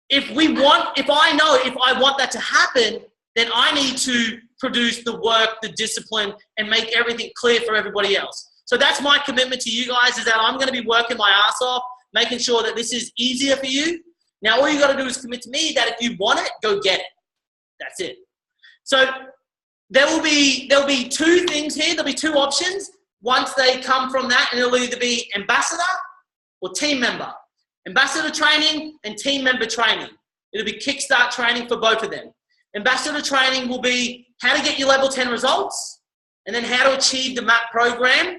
[SPEAKER 1] if I want that to happen, then I need to produce the work, the discipline, and make everything clear for everybody else. So that's my commitment to you guys, is that I'm going to be working my ass off, making sure that this is easier for you. Now, all you got to do is commit to me that if you want it, go get it. That's it. So there'll be 2 things here. There'll be 2 options. Once they come from that, and it'll either be ambassador or team member. Ambassador training and team member training. It'll be Kickstart training for both of them. Ambassador training will be how to get your level 10 results, and then how to achieve the MAP program.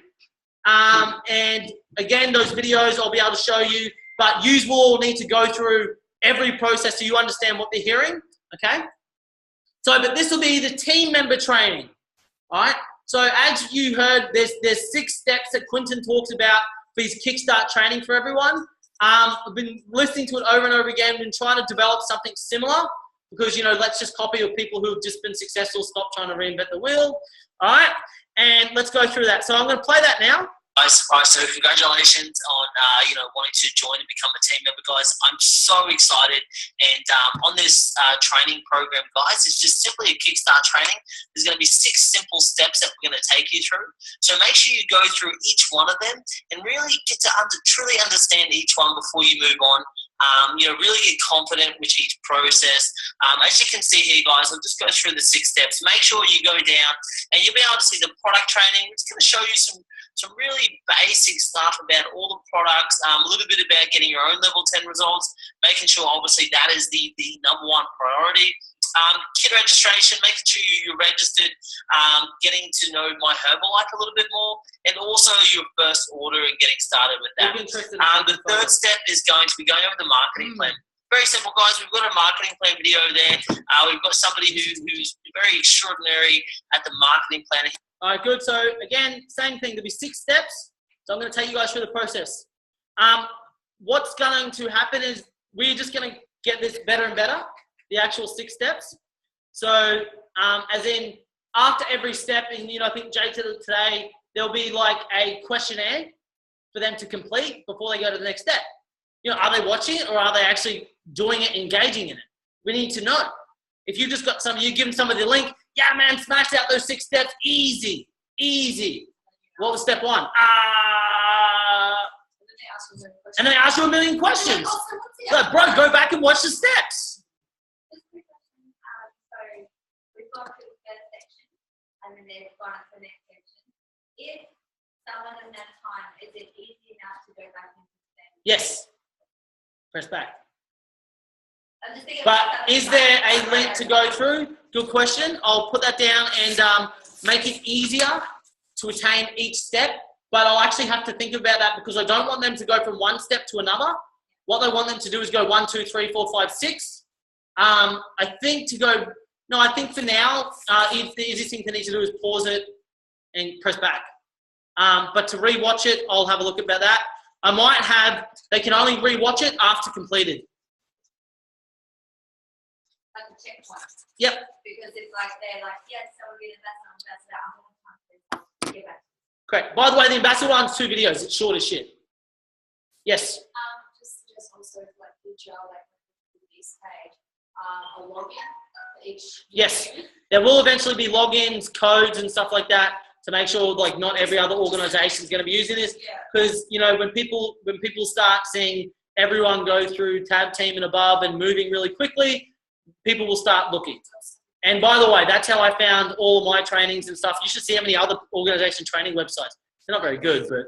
[SPEAKER 1] And again, those videos I'll be able to show you, but you will all need to go through every process so you understand what they're hearing, okay? So, but this will be the team member training, all right? So as you heard, there's 6 steps that Quinton talks about for his Kickstart training for everyone. I've been listening to it over and over again, been trying to develop something similar because, you know, let's just copy of people who've just been successful, stop trying to reinvent the wheel, all right? And let's go through that. So I'm going to play that now.
[SPEAKER 6] Right, so congratulations on wanting to join and become a team member, guys. I'm so excited, and on this training program, guys, it's just simply a Kickstart training. There's going to be 6 simple steps that we're going to take you through. So make sure you go through each one of them and really get to truly understand each one before you move on. Really get confident with each process. As you can see here, guys, I'll just go through the 6 steps. Make sure you go down and you'll be able to see the product training. It's going to show you some really basic stuff about all the products, a little bit about getting your own level 10 results, making sure obviously that is the number 1 priority. Kit registration, making sure you're registered, getting to know My Herbalife a little bit more, and also your first order and getting started with that. The 3rd step is going to be going over the marketing plan. Very simple, guys. We've got a marketing plan video there. We've got somebody who's very extraordinary at the marketing plan.
[SPEAKER 1] All right, good. So again, same thing. There'll be 6 steps. So I'm going to take you guys through the process. What's going to happen is we're just going to get this better and better, the actual 6 steps. So as in after every step, and I think Jake said it today, there'll be like a questionnaire for them to complete before they go to the next step. Are they watching it or are they actually doing it, engaging in it? We need to know. If you just got you give them somebody the link, yeah, man, smash out those 6 steps, easy. What was step 1? And then they ask you a million questions. So, bro, go back and watch the steps.
[SPEAKER 2] Just a quick question. So we've gone through the first section, and then they've gone up to the next section. If someone in that time, is it easy enough to go back into the step?
[SPEAKER 1] Yes. Press back.
[SPEAKER 2] I'm just thinking
[SPEAKER 1] But
[SPEAKER 2] about
[SPEAKER 1] is there a link to go through? Good question. I'll put that down and make it easier to attain each step. But I'll actually have to think about that because I don't want them to go from one step to another. What I want them to do is go 1, 2, 3, 4, 5, 6. I think for now, the easiest thing they need to do is pause it and press back. But to rewatch it, I'll have a look about that. I might have, they can only rewatch it after completed.
[SPEAKER 2] like a checkpoint.
[SPEAKER 1] Yep.
[SPEAKER 2] Because it's like they're like, yes, so we're getting that one, that's that. I'm going to get back.
[SPEAKER 1] Correct. By the way, the ambassador one's 2 videos. It's short as shit. Yes.
[SPEAKER 2] Just also like future, like this page, a login for each.
[SPEAKER 1] Yes. There will eventually be logins, codes, and stuff like that to make sure like not every other organization is going to be using this. Because when people start seeing everyone go through Tab Team and above and moving really quickly, people will start looking. And by the way, that's how I found all of my trainings and stuff. You should see how many other organization training websites. They're not very good, but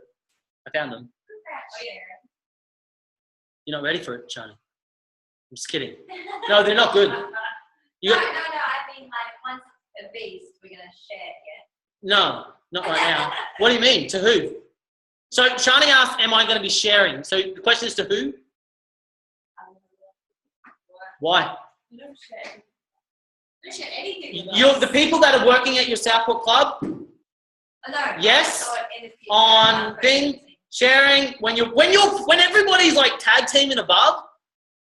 [SPEAKER 1] I found them.
[SPEAKER 2] Oh, yeah.
[SPEAKER 1] You're not ready for it, Shani. I'm just kidding. No, they're not good.
[SPEAKER 2] No, I mean like once a beast, we're going to share, yeah?
[SPEAKER 1] No, not right now. What do you mean? To who? So Shani asked, am I going to be sharing? So the question is to who? Why?
[SPEAKER 4] You don't share. You don't share anything with
[SPEAKER 1] You're
[SPEAKER 4] us.
[SPEAKER 1] the people that are working at your Southport Club.
[SPEAKER 2] Oh, no.
[SPEAKER 1] Yes,
[SPEAKER 2] So in the future,
[SPEAKER 1] on thing, sharing, when everybody's like tag team and above,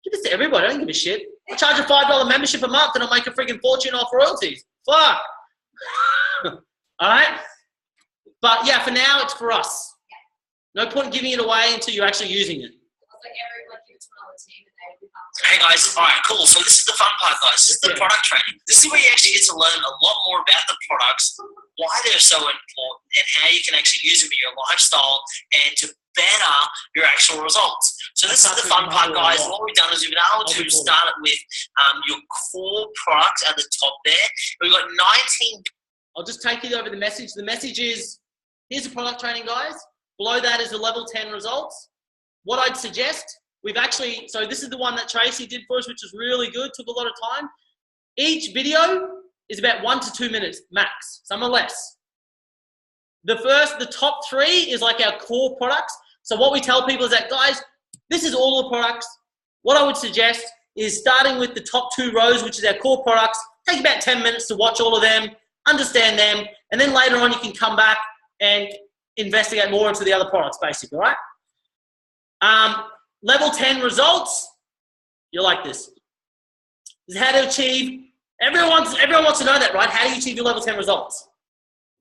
[SPEAKER 1] give this to everybody. I don't give a shit. I charge a $5 membership a month and I'll make a freaking fortune off royalties. Fuck. All right. But yeah, for now, it's for us. No point in giving it away until you're actually using it.
[SPEAKER 6] Hey guys, alright, cool. So this is the fun part, guys. This is the product training. This is where you actually get to learn a lot more about the products, why they're so important, and how you can actually use them in your lifestyle and to better your actual results. So this is the fun part, guys. What we've done is we've been able to start it with your core products at the top there. We've got 19.
[SPEAKER 1] I'll just take you over the message. The message is, here's the product training, guys. Below that is the level 10 results. What I'd suggest, we've actually, so this is the one that Tracy did for us, which was really good, took a lot of time. Each video is about 1 to 2 minutes max, some are less. The top 3 is like our core products. So what we tell people is that, guys, this is all the products. What I would suggest is starting with the top 2 rows, which is our core products. Take about 10 minutes to watch all of them, understand them, and then later on you can come back and investigate more into the other products, basically, right? Level 10 results, you're like this. This is how to achieve, everyone wants to know that, right? How do you achieve your level 10 results?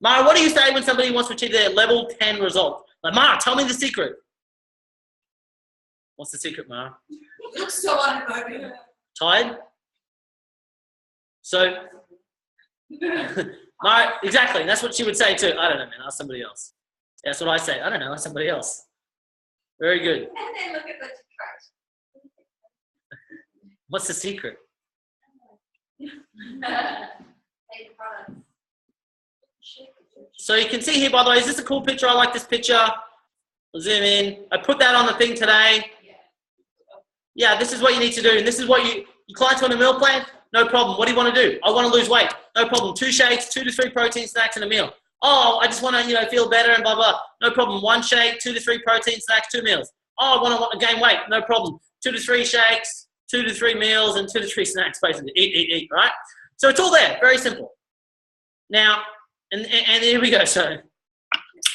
[SPEAKER 1] Mara, what do you say when somebody wants to achieve their level 10 result? Like, Mara, tell me the secret. What's the secret, Mara?
[SPEAKER 4] I'm so unmotivated.
[SPEAKER 1] Tired? So, Mara, exactly, that's what she would say too. I don't know, man, ask somebody else. That's what I say. I don't know, ask somebody else. Very good.
[SPEAKER 4] And then look at the trash.
[SPEAKER 1] What's the secret? So you can see here, by the way, is this a cool picture? I like this picture. I'll zoom in. I put that on the thing today. Yeah, this is what you need to do. And this is what you clients want a meal plan? No problem. What do you want to do? I want to lose weight. No problem. 2 shakes, 2 to 3 protein snacks and a meal. Oh, I just want to, feel better and blah, blah. No problem. 1 shake, 2 to 3 protein snacks, 2 meals. Oh, I want to gain weight. No problem. 2 to 3 shakes, 2 to 3 meals, and 2 to 3 snacks, basically. Eat, right? So it's all there. Very simple. Now, and here we go. So,
[SPEAKER 6] all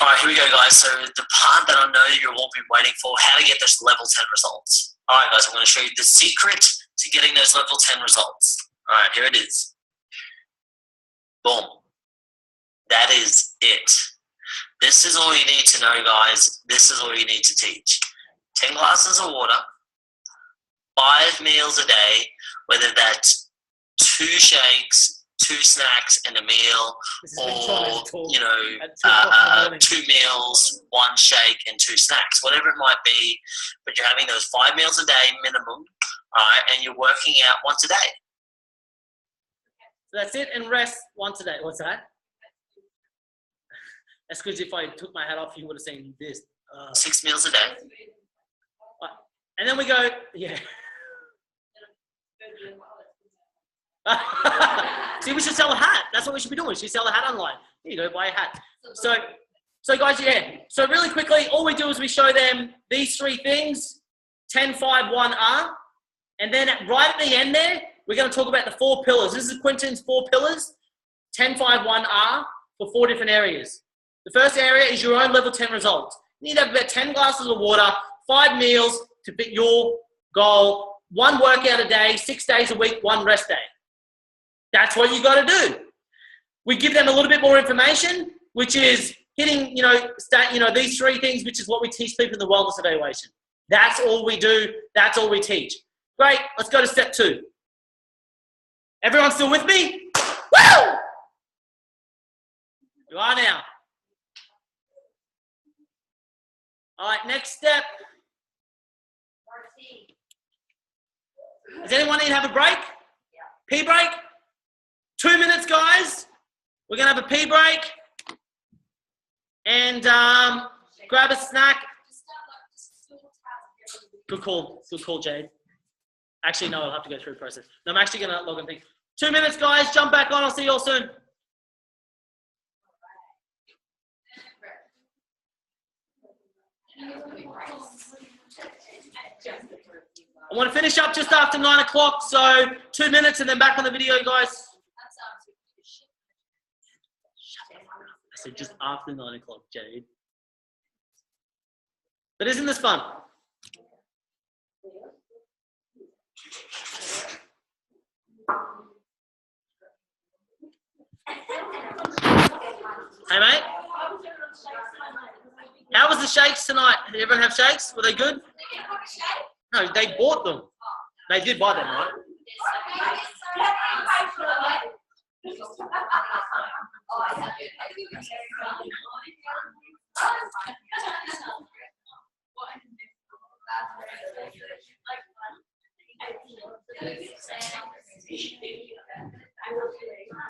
[SPEAKER 6] right, here we go, guys. So the part that I know you'll all be waiting for, how to get those level 10 results. All right, guys, I'm going to show you the secret to getting those level 10 results. All right, here it is. Boom. That is it. This is all you need to know, guys. This is all you need to teach. 10 glasses of water, 5 meals a day, whether that's 2 shakes, 2 snacks and a meal, or 2 meals, 1 shake and 2 snacks, whatever it might be. But you're having those 5 meals a day minimum, and you're working out once a day.
[SPEAKER 1] So that's it, and rest once a day. What's that? That's because if I took my hat off, you would have seen this.
[SPEAKER 6] 6 meals a day.
[SPEAKER 1] And then we go, yeah. See, we should sell a hat. That's what we should be doing. We should sell a hat online. Here you go, buy a hat. So guys, yeah. So really quickly, all we do is we show them these 3 things, 10, 5, 1 R. And then right at the end there, we're going to talk about the 4 pillars. This is Quinton's 4 pillars, 10, 5, 1 R for 4 different areas. The first area is your own level 10 results. You need to have about 10 glasses of water, 5 meals to fit your goal, 1 workout a day, 6 days a week, 1 rest day. That's what you got to do. We give them a little bit more information, which is hitting, these 3 things, which is what we teach people in the wellness evaluation. That's all we do. That's all we teach. Great. Let's go to step 2. Everyone still with me? Woo! You are now. All right, next step. Does anyone need to have a break? Pee break? 2 minutes, guys. We're going to have a pee break. And grab a snack. Good call, Jade. Actually, no, I'll have to go through the process. No, I'm actually going to log in things. 2 minutes, guys. Jump back on. I'll see you all soon. I want to finish up just after 9 o'clock, so 2 minutes and then back on the video, guys. I said just after 9 o'clock, Jade. But isn't this fun? Hey, mate. shakes tonight? Did everyone have shakes? Were they good? No, they bought them. They did buy them, right?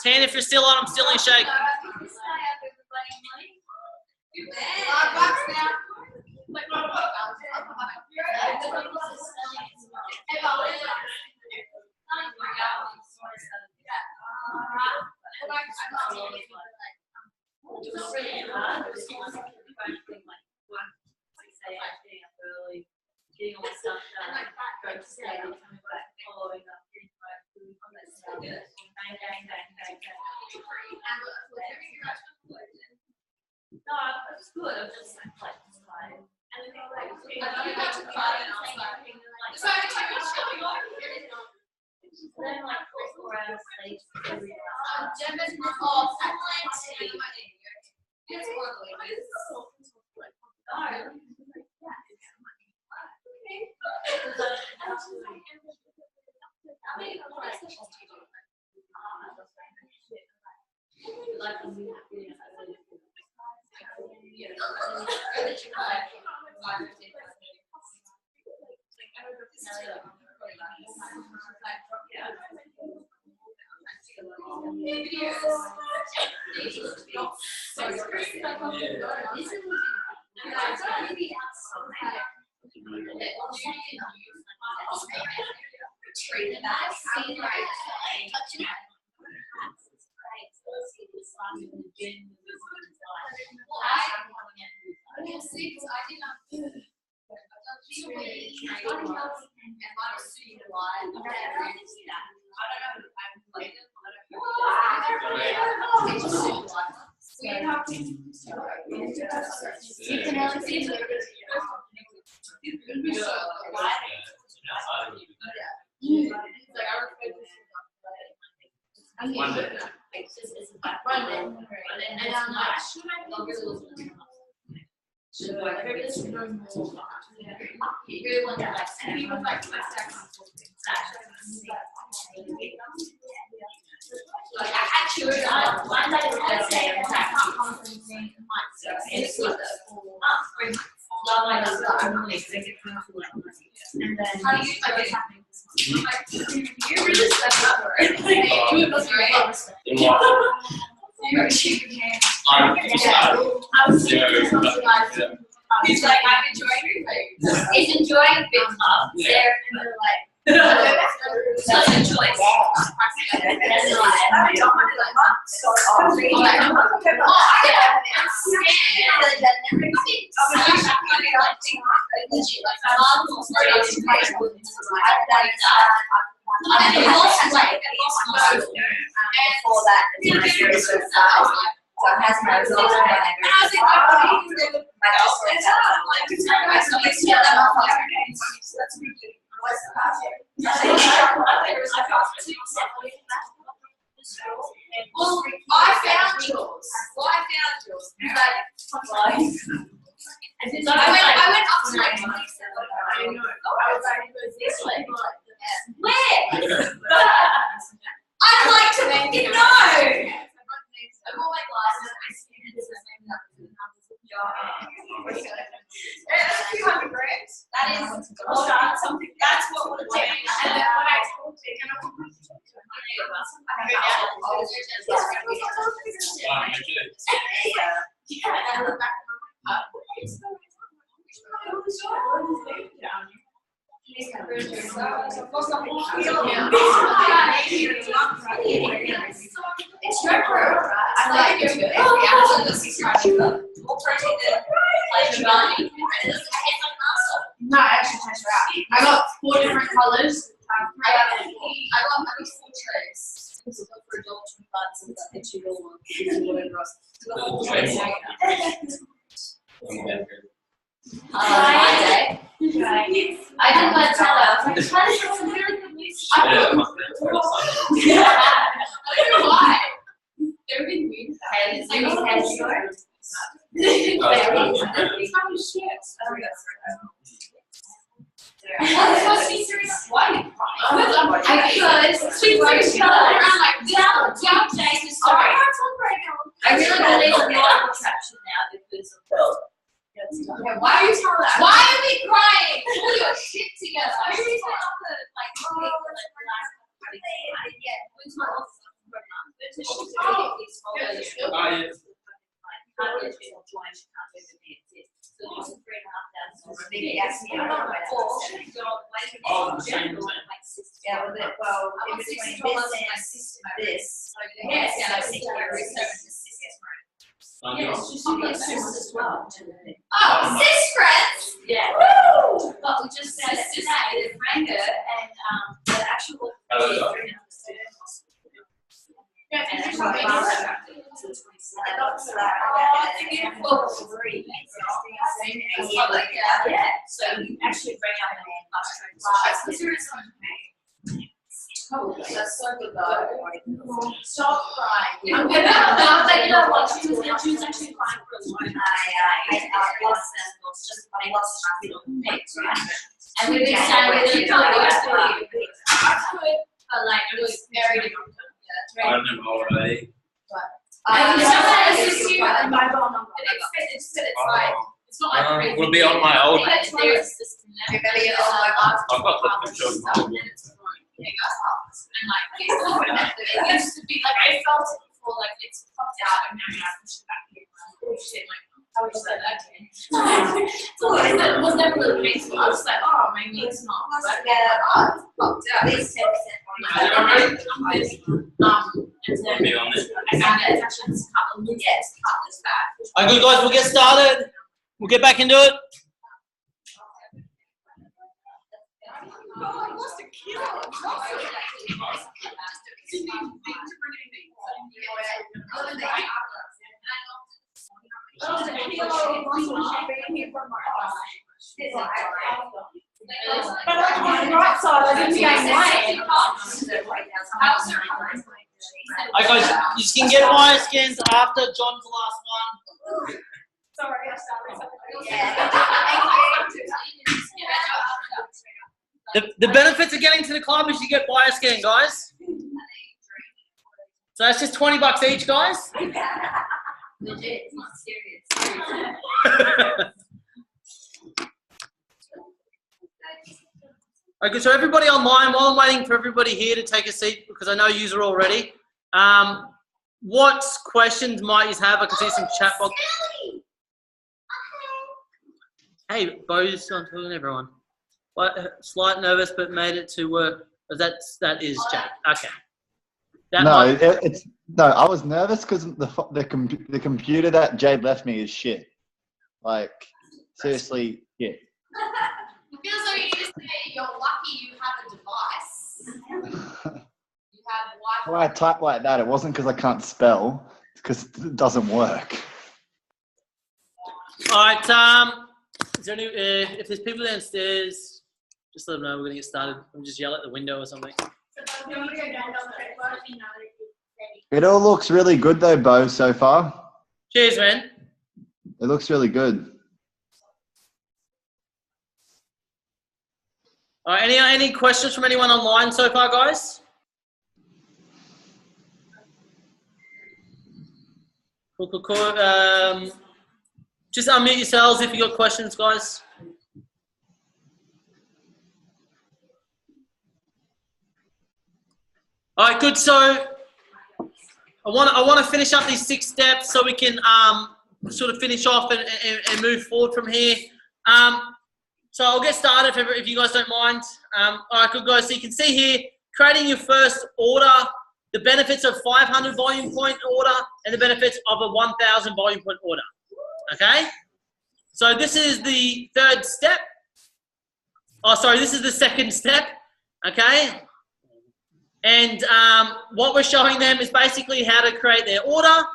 [SPEAKER 1] Tan, if you're still on, I'm still in shake.
[SPEAKER 2] Getting all the stuff done, going to stay up, following up, bang, bang, bang, bang, bang. No, it's good. I'm just like tired. And then they're like, then like 4 hours sleep every night. He's like, I'm enjoying it. He's enjoying Big Club. There and they're like, such a choice. Well, I found yours. I went up to my where? I'd like to know. I bought my glasses. That's a few $100. That is something. That's what would have taken. And then when I told it's your group. I like it. No, I actually changed her out. I got 4 different colours. I got 4 trays. This is for adult 25 and 2 little ones. Monday. I did my tell her. I was like, this is really good news. I don't know why. They're being weird. It's like, Because she's serious. Why are you crying? Because she's serious. I'm like, down, James is sorry. I really believe in law of attraction now because of okay, why are you telling that? Why are we crying? Pull your shit together. I really feel like, as well. Oh, sis friends! Yeah. Woo! But we just said it today, the Ranga and the actual so you actually bring out that's so good though. Stop crying. I'm gonna but you know what? She was actually crying for a long time. I lost them. I lost my little mates, right? And we were saying with it, but like it was very different.
[SPEAKER 7] I don't know already.
[SPEAKER 2] And someone assists you and my phone number. It's like it's not like crazy.
[SPEAKER 7] We'll be on my old.
[SPEAKER 2] There's this
[SPEAKER 7] I've got the picture of my
[SPEAKER 2] and like it used to be like I felt it before, like it's popped out and now I push it back here. Oh shit, like I was like okay. So it was never really painful. I was like, oh maybe it's not. But it's popped out. It's 10% and then
[SPEAKER 7] be on it.
[SPEAKER 2] I found it actually it's cut this back.
[SPEAKER 1] Alright, good guys, we'll get started. We'll get back into it. Alright guys, you can get wire scans after John's the last one.
[SPEAKER 4] Sorry, I started.
[SPEAKER 1] The benefits of getting to the club is you get wire scan, guys. So that's just $20 each, guys.
[SPEAKER 2] Legit, it's not serious.
[SPEAKER 1] Okay, so everybody online, while I'm waiting for everybody here to take a seat, because I know you are all ready, what questions might you have? I can see some chat box. Hey, Bo's on talking to everyone. Slight nervous, but made it to work. That is Jack. Okay.
[SPEAKER 8] No, I was nervous because the computer that Jade left me is shit. Like, seriously, shit.
[SPEAKER 2] It feels like you need to say you're lucky you have a device. You have Wi-Fi.
[SPEAKER 8] When I type like that, it wasn't because I can't spell. It's because it doesn't work.
[SPEAKER 1] All right. Is there any, if there's people downstairs, just let them know we're going to get started. We'll just yell at the window or something.
[SPEAKER 8] It all looks really good though, Bo, so far.
[SPEAKER 1] Cheers, man.
[SPEAKER 8] It looks really good.
[SPEAKER 1] All right. Any questions from anyone online so far, guys? Cool. Just unmute yourselves if you got questions, guys. All right, good. So I want to finish up these 6 steps so we can sort of finish off and move forward from here. So I'll get started if you guys don't mind. All right, good guys. So you can see here, creating your first order, the benefits of 500 volume point order, and the benefits of a 1,000 volume point order. Okay, so this is the 3rd step. Oh, sorry, this is the 2nd step. Okay, and what we're showing them is basically how to create their order,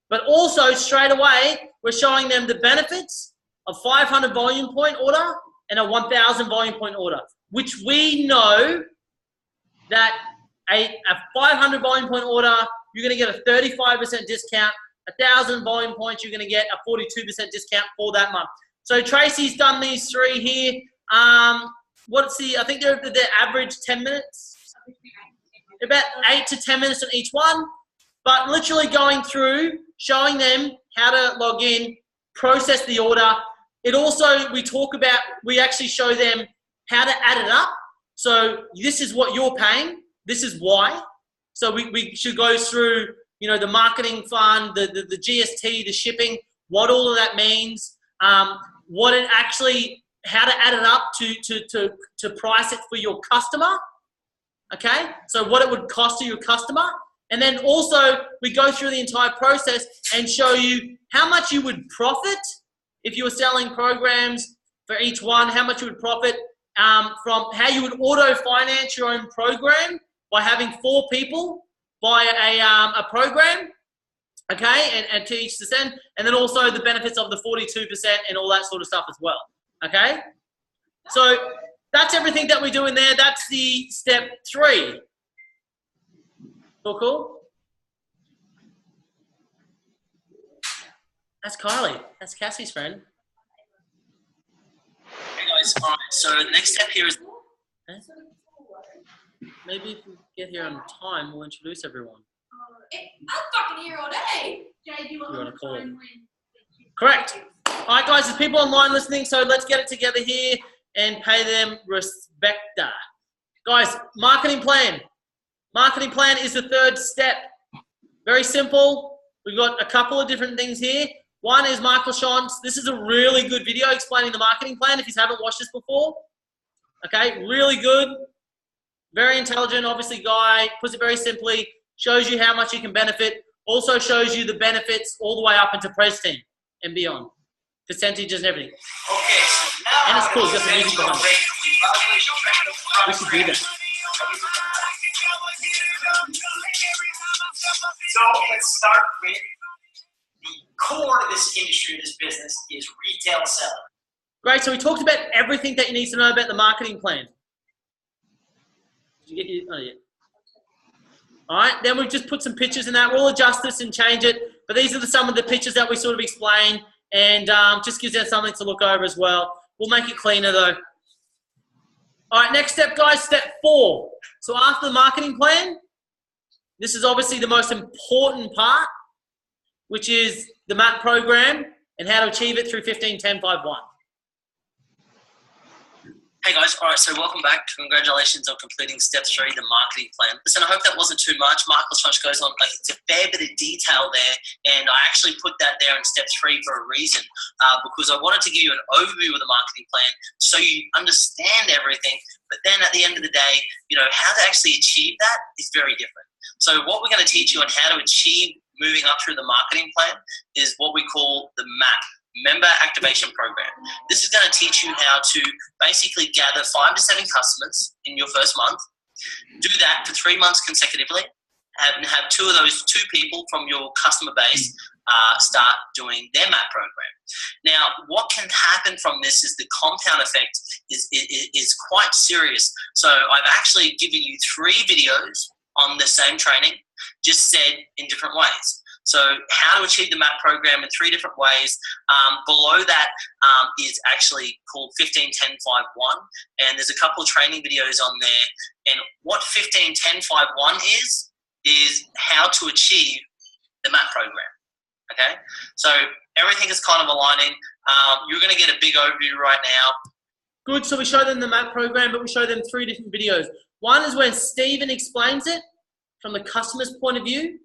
[SPEAKER 1] but also straight away we're showing them the benefits of 500 volume point order and a 1,000 volume point order, which we know that a 500 volume point order, you're going to get a 35% discount. 1,000 volume points, you're going to get a 42% discount for that month. So Tracy's done these 3 here. I think they're average 10 minutes. About 8 to 10 minutes on each one. But literally going through, showing them how to log in, process the order. It also, we actually show them how to add it up. So this is what you're paying. This is why. So we should go through, the marketing fund, the GST, the shipping, what all of that means, what it actually, how to add it up to price it for your customer. Okay, so what it would cost to your customer. And then also we go through the entire process and show you how much you would profit if you were selling programs for each one, how much you would profit from how you would auto finance your own program by having 4 people buy a program, okay, and to each percent, and then also the benefits of the 42% and all that sort of stuff as well, okay? So that's everything that we do in there. That's the step 3. Cool? That's Kylie. That's Cassie's friend.
[SPEAKER 6] Hey guys, all right, so the next step here is...
[SPEAKER 1] Okay. Maybe if we get here on time, we'll introduce everyone.
[SPEAKER 2] I'm fucking here all day.
[SPEAKER 4] Jay, do you
[SPEAKER 1] You're on a
[SPEAKER 4] want
[SPEAKER 1] call.
[SPEAKER 4] to phone when?
[SPEAKER 1] Correct. All right, guys, there's people online listening, so let's get it together here and pay them respect. Guys, marketing plan. Marketing plan is the 3rd step. Very simple. We've got a couple of different things here. One is Michael Shantz. This is a really good video explaining the marketing plan if you haven't watched this before. Okay, really good. Very intelligent, obviously, guy. Puts it very simply. Shows you how much you can benefit. Also shows you the benefits all the way up into Preston and beyond. Percentages and everything.
[SPEAKER 6] Okay, so now...
[SPEAKER 1] And it's cool, just the music behind it. We should do that.
[SPEAKER 9] So let's start with the core of this industry, this business, is retail selling.
[SPEAKER 1] Great, so we talked about everything that you need to know about the marketing plan. Did you get your, oh yeah. All right, then we've just put some pictures in that. We'll adjust this and change it, but these are some of the pictures that we sort of explain, and just gives us something to look over as well. We'll make it cleaner though. All right, next step, guys, step 4. So after the marketing plan, this is obviously the most important part, which is the MAP program and how to achieve it through 15-10-5-1.
[SPEAKER 6] Hey guys, all right, so welcome back. Congratulations on completing step 3, the marketing plan. Listen, I hope that wasn't too much. Michael Shantz goes on, like, it's a fair bit of detail there, and I actually put that there in step 3 for a reason, because I wanted to give you an overview of the marketing plan so you understand everything, but then at the end of the day, how to actually achieve that is very different. So what we're going to teach you on how to achieve moving up through the marketing plan is what we call the MAP, Member Activation Program. This is going to teach you how to basically gather 5 to 7 customers in your first month, do that for 3 months consecutively, and have 2 of those 2 people from your customer base start doing their MAP program. Now, what can happen from this is the compound effect is quite serious. So I've actually given you 3 videos on the same training, just said in different ways. So how to achieve the MAP program in 3 different ways. Below that is actually called 15-10-5-1, and there's a couple of training videos on there. And what 15-10-5-1 is how to achieve the MAP program. Okay, so everything is kind of aligning. You're going to get a big overview right now.
[SPEAKER 1] Good, so we show them the MAP program, but we show them 3 different videos. One is when Stephen explains it from the customer's point of view,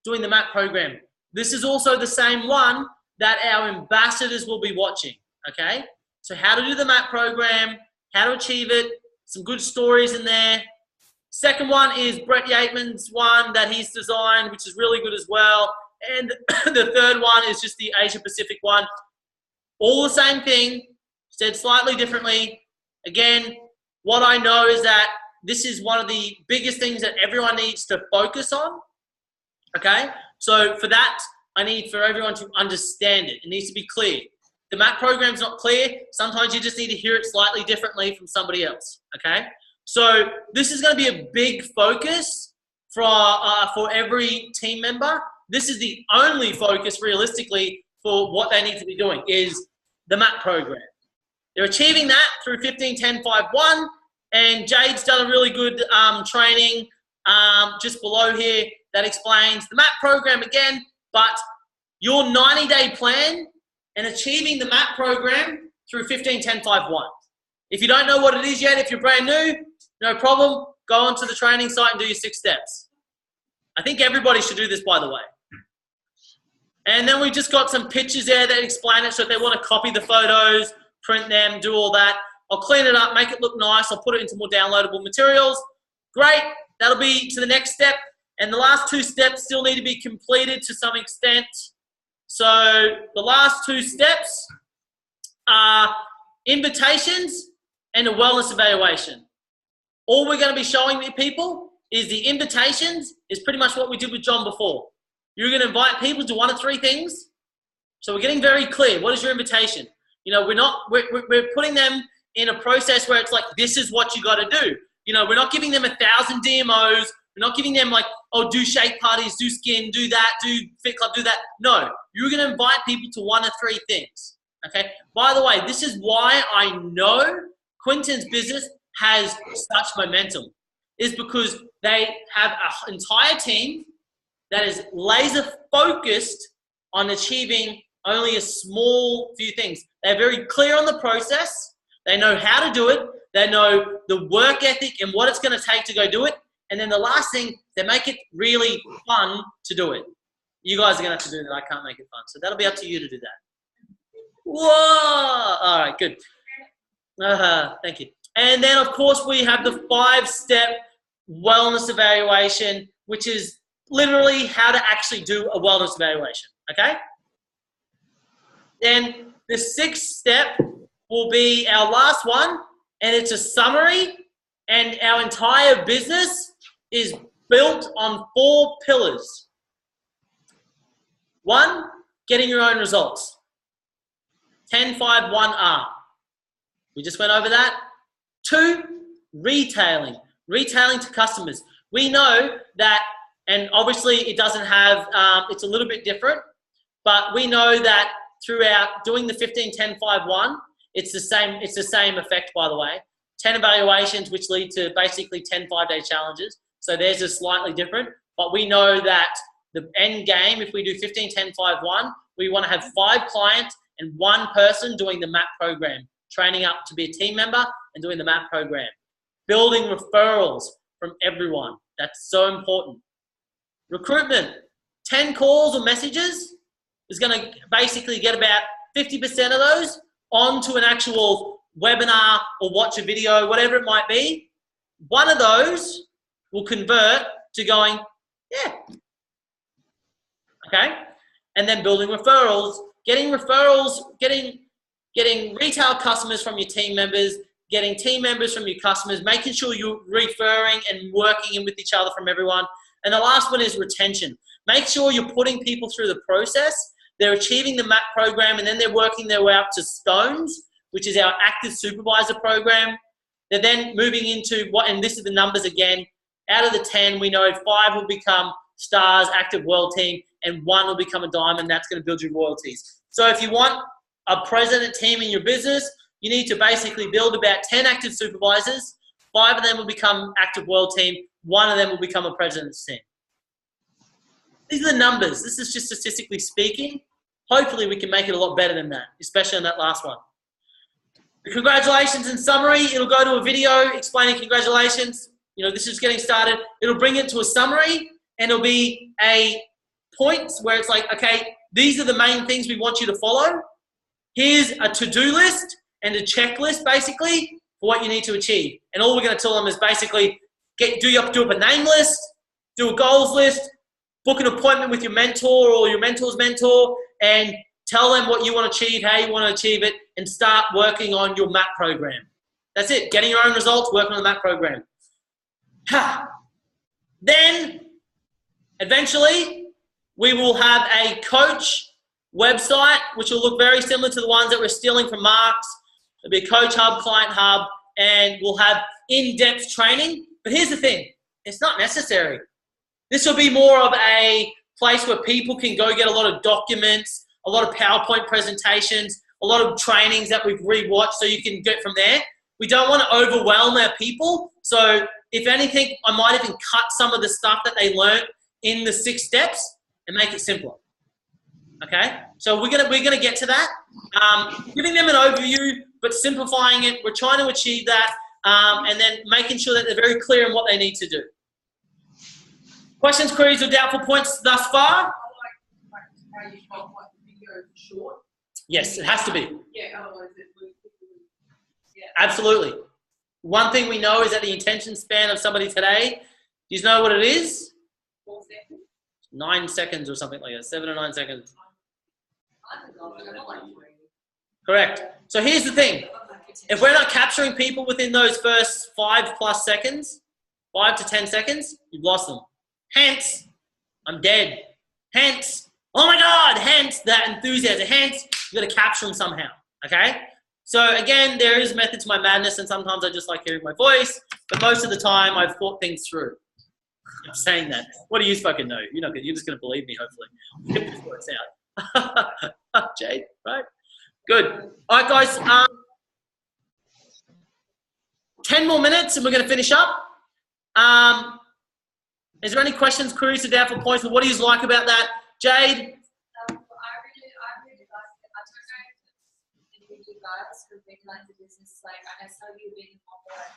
[SPEAKER 1] doing the MAP program. This is also the same one that our ambassadors will be watching, okay? So how to do the MAP program, how to achieve it, some good stories in there. Second one is Brett Yateman's one that he's designed, which is really good as well. And the third one is just the Asia Pacific one. All the same thing, said slightly differently. Again, what I know is that this is one of the biggest things that everyone needs to focus on. Okay, so for that, I need for everyone to understand it. It needs to be clear. The MAP program's not clear. Sometimes you just need to hear it slightly differently from somebody else. Okay, so this is going to be a big focus for every team member. This is the only focus realistically for what they need to be doing is the MAP program. They're achieving that through 15-10-5-1, and Jade's done a really good training just below here that explains the MAP program again, but your 90-day plan and achieving the MAP program through 15-10-5-1. If you don't know what it is yet, if you're brand new, no problem. Go onto the training site and do your 6 steps. I think everybody should do this, by the way. And then we just got some pictures there that explain it. So if they want to copy the photos, print them, do all that, I'll clean it up, make it look nice. I'll put it into more downloadable materials. Great. That'll be to the next step. And the last 2 steps still need to be completed to some extent. So the last 2 steps are invitations and a wellness evaluation. All we're going to be showing people is the invitations is pretty much what we did with John before. You're going to invite people to 1 of 3 things. So we're getting very clear. What is your invitation? You know, we're putting them in a process where it's like, this is what you got to do. You know, we're not giving them 1,000 DMOs. We're not giving them like, oh, do shake parties, do skin, do that, do fit club, do that. No, you're going to invite people to 1 of 3 things. Okay. By the way, this is why I know Quinton's business has such momentum, is because they have an entire team that is laser focused on achieving only a small few things. They're very clear on the process. They know how to do it. They know the work ethic and what it's going to take to go do it. And then the last thing, they make it really fun to do it. You guys are going to have to do that. I can't make it fun. So that'll be up to you to do that. Whoa! All right, good. Thank you. And then, of course, we have the 5-step wellness evaluation, which is literally how to actually do a wellness evaluation, okay? Then the 6th step will be our last one, and it's a summary, and our entire business is built on 4 pillars. 1, getting your own results. 10-5-1-R. We just went over that. 2, retailing. Retailing to customers. We know that, and obviously it doesn't have, it's a little bit different, but we know that throughout doing the 15-10-5-1, it's the same effect, by the way. 10 evaluations, which lead to basically 10 5-day challenges. So theirs is slightly different, but we know that the end game, if we do 15-10-5-1, we want to have 5 clients and 1 person doing the MAP program, training up to be a team member and doing the MAP program. Building referrals from everyone. That's so important. Recruitment. 10 calls or messages is going to basically get about 50% of those onto an actual webinar or watch a video, whatever it might be. 1 of those will convert to going, yeah. Okay? And then building referrals, getting retail customers from your team members, getting team members from your customers, making sure you're referring and working in with each other from everyone. And the last one is retention. Make sure you're putting people through the process. They're achieving the MAP program, and then they're working their way up to Stones, which is our active supervisor program. They're then moving into what, and this is the numbers again, out of the 10, we know 5 will become Stars, active world team, and 1 will become a Diamond. That's going to build your royalties. So if you want a president team in your business, you need to basically build about 10 active supervisors. 5 of them will become active world team. 1 of them will become a president's team. These are the numbers. This is just statistically speaking. Hopefully we can make it a lot better than that, especially on that last one. The congratulations in summary, it'll go to a video explaining congratulations. You know, this is getting started. It'll bring it to a summary, and it'll be a point where it's like, okay, these are the main things we want you to follow. Here's a to-do list and a checklist, basically, for what you need to achieve. And all we're going to tell them is basically do up a name list, do a goals list, book an appointment with your mentor or your mentor's mentor, and tell them what you want to achieve, how you want to achieve it, and start working on your MAP program. That's it. Getting your own results, working on the MAP program. Then, eventually, we will have a coach website, which will look very similar to the ones that we're stealing from Mark's. It'll be a Coach Hub, Client Hub, and we'll have in-depth training. But here's the thing. It's not necessary. This will be more of a place where people can go get a lot of documents, a lot of PowerPoint presentations. a lot of trainings that we've rewatched so you can get from there. We don't want to overwhelm our people. So if anything, I might even cut some of the stuff that they learned in the 6 steps and make it simpler. Okay? So we're gonna get to that. Giving them an overview, but simplifying it. We're trying to achieve that, and then making sure that they're very clear on what they need to do. Questions, queries, or doubtful points thus far?
[SPEAKER 4] I like how you felt like the video short.
[SPEAKER 1] Yes, it has to be.
[SPEAKER 4] Yeah, otherwise it would. Yeah.
[SPEAKER 1] Absolutely. One thing we know is that the attention span of somebody today, do you know what it is?
[SPEAKER 4] 4 seconds.
[SPEAKER 1] 9 seconds or something like that, 7 or 9 seconds. Correct. So here's the thing. If we're not capturing people within those first 5+ seconds, 5 to 10 seconds, you've lost them. Hence, I'm dead. Hence, oh my God, hence that enthusiasm. Hence, you got to capture them somehow, okay? So again, there is method to my madness, and sometimes I just like hearing my voice, but most of the time I've thought things through. I'm saying that. What do you fucking know? You're just going to believe me, hopefully. If this works out. Jade, right? Good. All right, guys. 10 more minutes and we're going to finish up. Is there any questions, queries, or doubtful points? What do you like about that? Jade?
[SPEAKER 2] I really like it. I don't know if you guys who've been running the business, like I know some of you have been on board,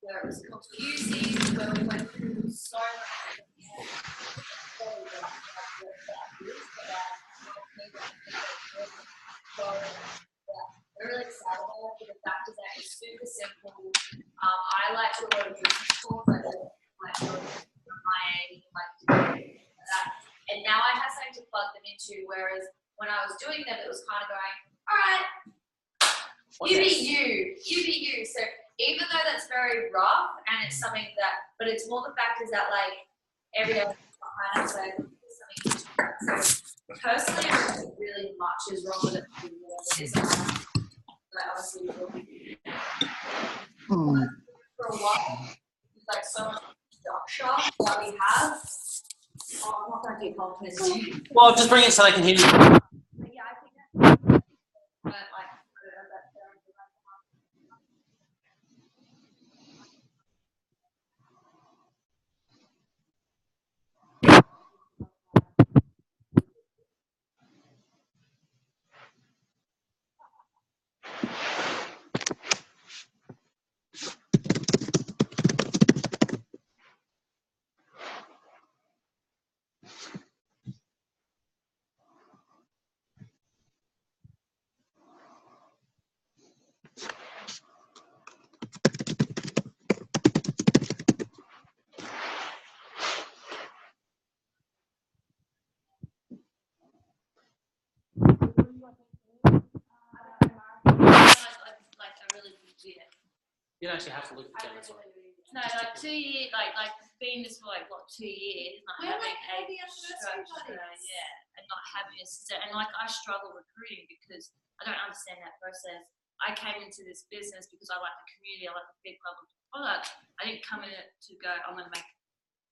[SPEAKER 2] where it was confusing, where we went through so much. We're really excited about it. The fact is that it's super simple. I like to do a lot of business tools, and now I have something to plug them into. Whereas when I was doing them, it was kind of going, all right, you be you. So even though that's very rough and it's something that, but it's more the fact is that like every other behind us, like something different. So personally, I don't think really much is wrong with it. But obviously, for a while, it's like so much structure that we have. Oh, I'm not going to keep confidence.
[SPEAKER 1] Well, just bring it so I can hear you.
[SPEAKER 2] But yeah, I think that's but like, I don't know, that's like a really good year.
[SPEAKER 1] You don't actually have to look at the camera.
[SPEAKER 2] No, like 2 years, like being this for like what 2 years, not
[SPEAKER 4] We're
[SPEAKER 2] having
[SPEAKER 4] like the
[SPEAKER 2] a
[SPEAKER 4] anniversary
[SPEAKER 2] structure,
[SPEAKER 4] buddies.
[SPEAKER 2] yeah, and not having a system, and like I struggle recruiting because I don't understand that process. I came into this business because I like the community, I like the big public product. I didn't come in it to go, I'm going to make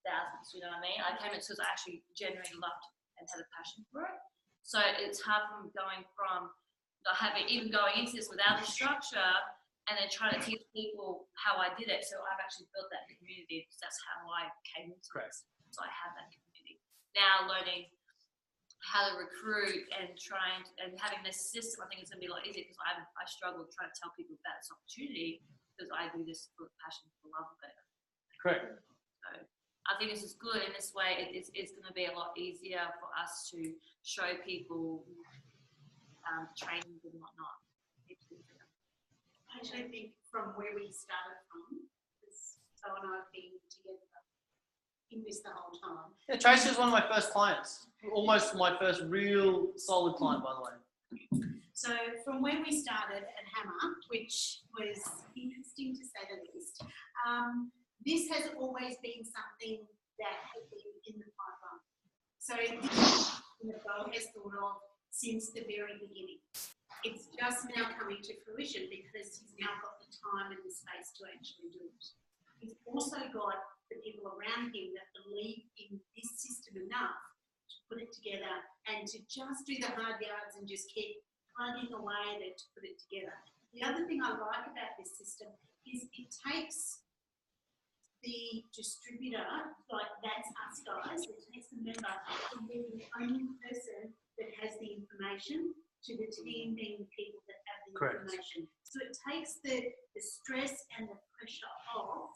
[SPEAKER 2] thousands, you know what I mean? I came in because I actually genuinely loved and had a passion for it. So it's hard from going from not having, even going into this without a structure and then trying to teach people how I did it. So I've actually built that community because that's how I came into this. So I have that community. Now learning how to recruit and trying and having this system, I think it's going to be a lot easier because I struggle trying to tell people about this opportunity because I do this for passion, for love of it.
[SPEAKER 1] Correct.
[SPEAKER 2] So I think this is good in this way. It's going to be a lot easier for us to show people trainings and whatnot.
[SPEAKER 10] I actually think from where we started from, because So and I have been together in this the whole time.
[SPEAKER 1] Yeah, Tracy was one of my first clients. Almost my first real solid client, by the way.
[SPEAKER 10] So from when we started at Hammer, which was interesting to say the least, this has always been something that has been in the pipeline. So this is something that Bo has thought of since the very beginning. It's just now coming to fruition because he's now got the time and the space to actually do it. He's also got the people around him that believe in this system enough to put it together and to just do the hard yards and just keep plugging away to put it together. The other thing I like about this system is it takes the distributor, like that's us guys, it takes the member from being the only person that has the information to the team being the people that have the information. So it takes the stress and the pressure off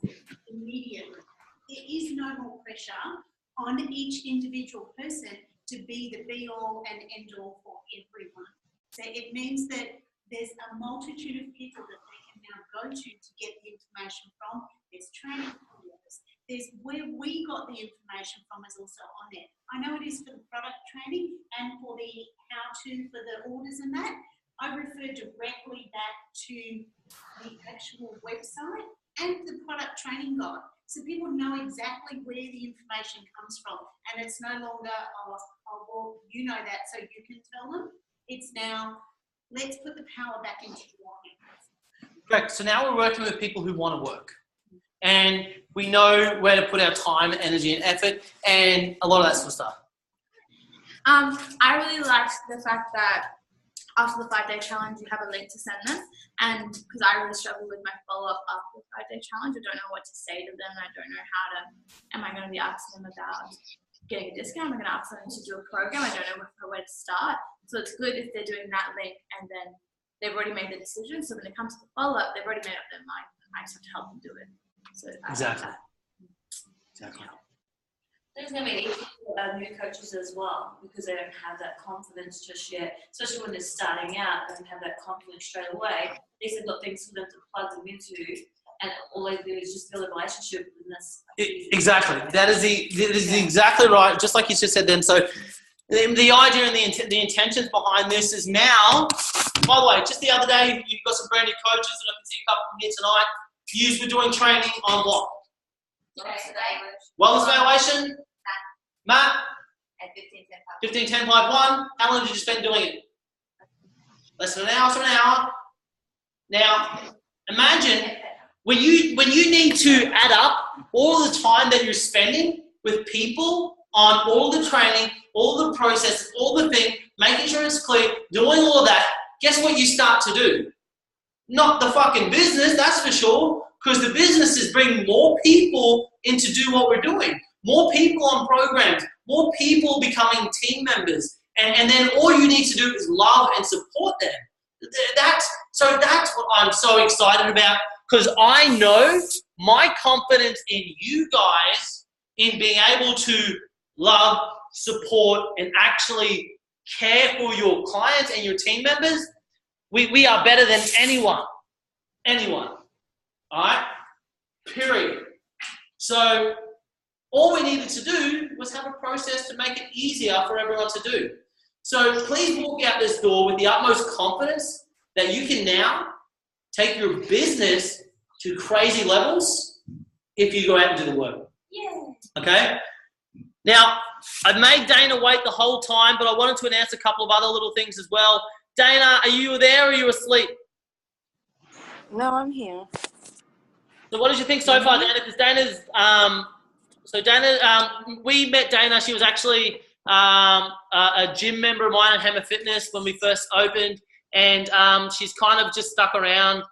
[SPEAKER 10] immediately. There is no more pressure on each individual person to be the be-all and end-all for everyone. So it means that there's a multitude of people that they can now go to get the information from. There's training videos. There's where we got the information from is also on there. I know it is for the product training and for the how-to for the orders and that. I refer directly back to the actual website and the product training guide. So people know exactly where the information comes from. And it's no longer, oh, well, you know that, so you can tell them. It's now, let's put the power back into your hands.
[SPEAKER 1] Correct. So now we're working with people who want to work. And we know where to put our time, energy, and effort, and a lot of that sort of stuff.
[SPEAKER 11] I really liked the fact that after the 5-day challenge, you have a link to send them. And because I really struggle with my follow-up after the 5-day challenge, I don't know what to say to them. I don't know how to, am I going to be asking them about getting a discount? Am I going to ask them to do a program? I don't know where to start. So it's good if they're doing that link and then they've already made the decision. So when it comes to the follow-up, they've already made up their mind. I just have to help them do it. So
[SPEAKER 1] Exactly. Exactly.
[SPEAKER 12] There's going to be new coaches as well because they don't have that confidence just yet, especially when they're starting out. They don't have that confidence straight away. At least they've got things for them to plug them into, and all they do is just build a relationship with this.
[SPEAKER 1] Exactly. That is exactly right. Just like you just said then. So the idea and the intentions behind this is now. By the way, just the other day, you've got some brand new coaches, and I can see a couple from here tonight. You were doing training on what? Wellness evaluation. Matt?
[SPEAKER 2] At
[SPEAKER 1] 15, 10, 5, 1. How long did you spend doing it? Less than an hour to an hour. Now, imagine when you need to add up all the time that you're spending with people on all the training, all the process, all the thing, making sure it's clear, doing all of that, guess what you start to do? Not the fucking business, that's for sure, because the business is bringing more people in to do what we're doing. More people on programs, more people becoming team members. And then all you need to do is love and support them. That's what I'm so excited about, because I know my confidence in you guys in being able to love, support, and actually care for your clients and your team members, we are better than anyone. Anyone. All right? Period. So all we needed to do was have a process to make it easier for everyone to do. So please walk out this door with the utmost confidence that you can now take your business to crazy levels if you go out and do the work.
[SPEAKER 2] Yeah.
[SPEAKER 1] Okay? Now, I've made Dana wait the whole time, but I wanted to announce a couple of other little things as well. Dana, are you there or are you asleep?
[SPEAKER 5] No, I'm here.
[SPEAKER 1] So what did you think so far, Dana? Because Dana's, we met Dana. She was actually a gym member of mine at Hammer Fitness when we first opened, and she's kind of just stuck around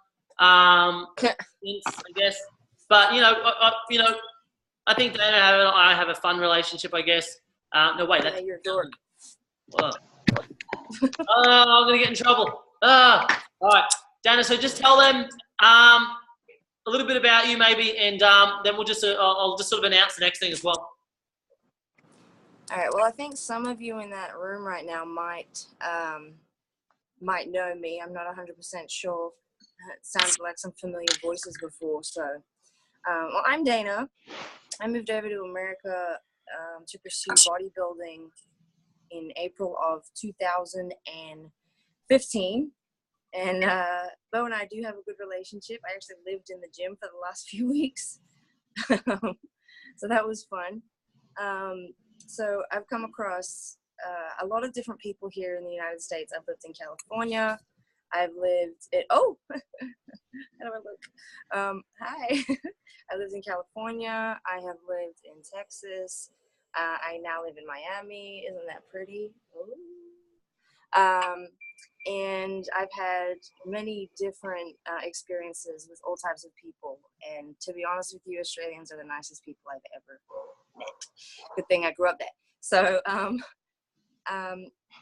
[SPEAKER 1] since, I guess. But I think Dana and I have a fun relationship, I guess. No, wait, that's
[SPEAKER 5] your dork.
[SPEAKER 1] Oh, I'm gonna get in trouble. All right, Dana. So just tell them a little bit about you, maybe, and then we'll just I'll just sort of announce the next thing as well.
[SPEAKER 5] All right. Well, I think some of you in that room right now might know me. I'm not 100% sure. It sounds like some familiar voices before. So, well, I'm Dana. I moved over to America to pursue bodybuilding in April of 2015. And Bo and I do have a good relationship. I actually lived in the gym for the last few weeks. So that was fun. So I've come across a lot of different people here in the United States. I've lived in California. I've lived it. Oh, how do I look? Hi. I lived in California. I have lived in Texas. I now live in Miami. Isn't that pretty? Ooh. And I've had many different experiences with all types of people. And to be honest with you, Australians are the nicest people I've ever met. Good thing I grew up there. So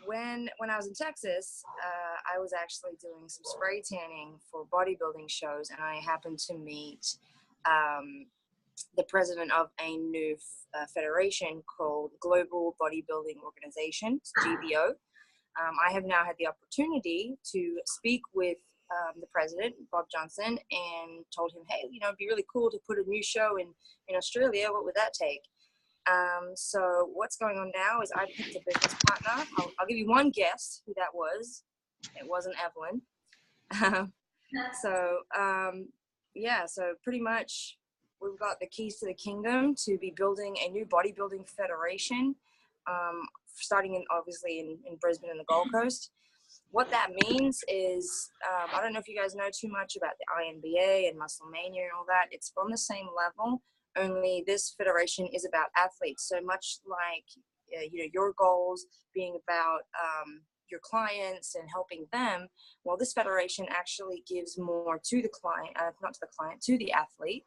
[SPEAKER 5] when I was in Texas, I was actually doing some spray tanning for bodybuilding shows, and I happened to meet the president of a new federation called Global Bodybuilding Organization, GBO. I have now had the opportunity to speak with the president, Bob Johnson, and told him, hey, you know, it'd be really cool to put a new show in Australia. What would that take? So what's going on now is I picked a business partner. I'll give you one guess who that was. It wasn't Evelyn. Yeah, so pretty much we've got the keys to the kingdom to be building a new bodybuilding federation, starting obviously in Brisbane and the Gold Coast. What that means is, I don't know if you guys know too much about the INBA and Musclemania and all that. It's on the same level, only this federation is about athletes. So much like you know, your goals being about your clients and helping them, well, this federation actually gives more to the client, not to the client, to the athlete.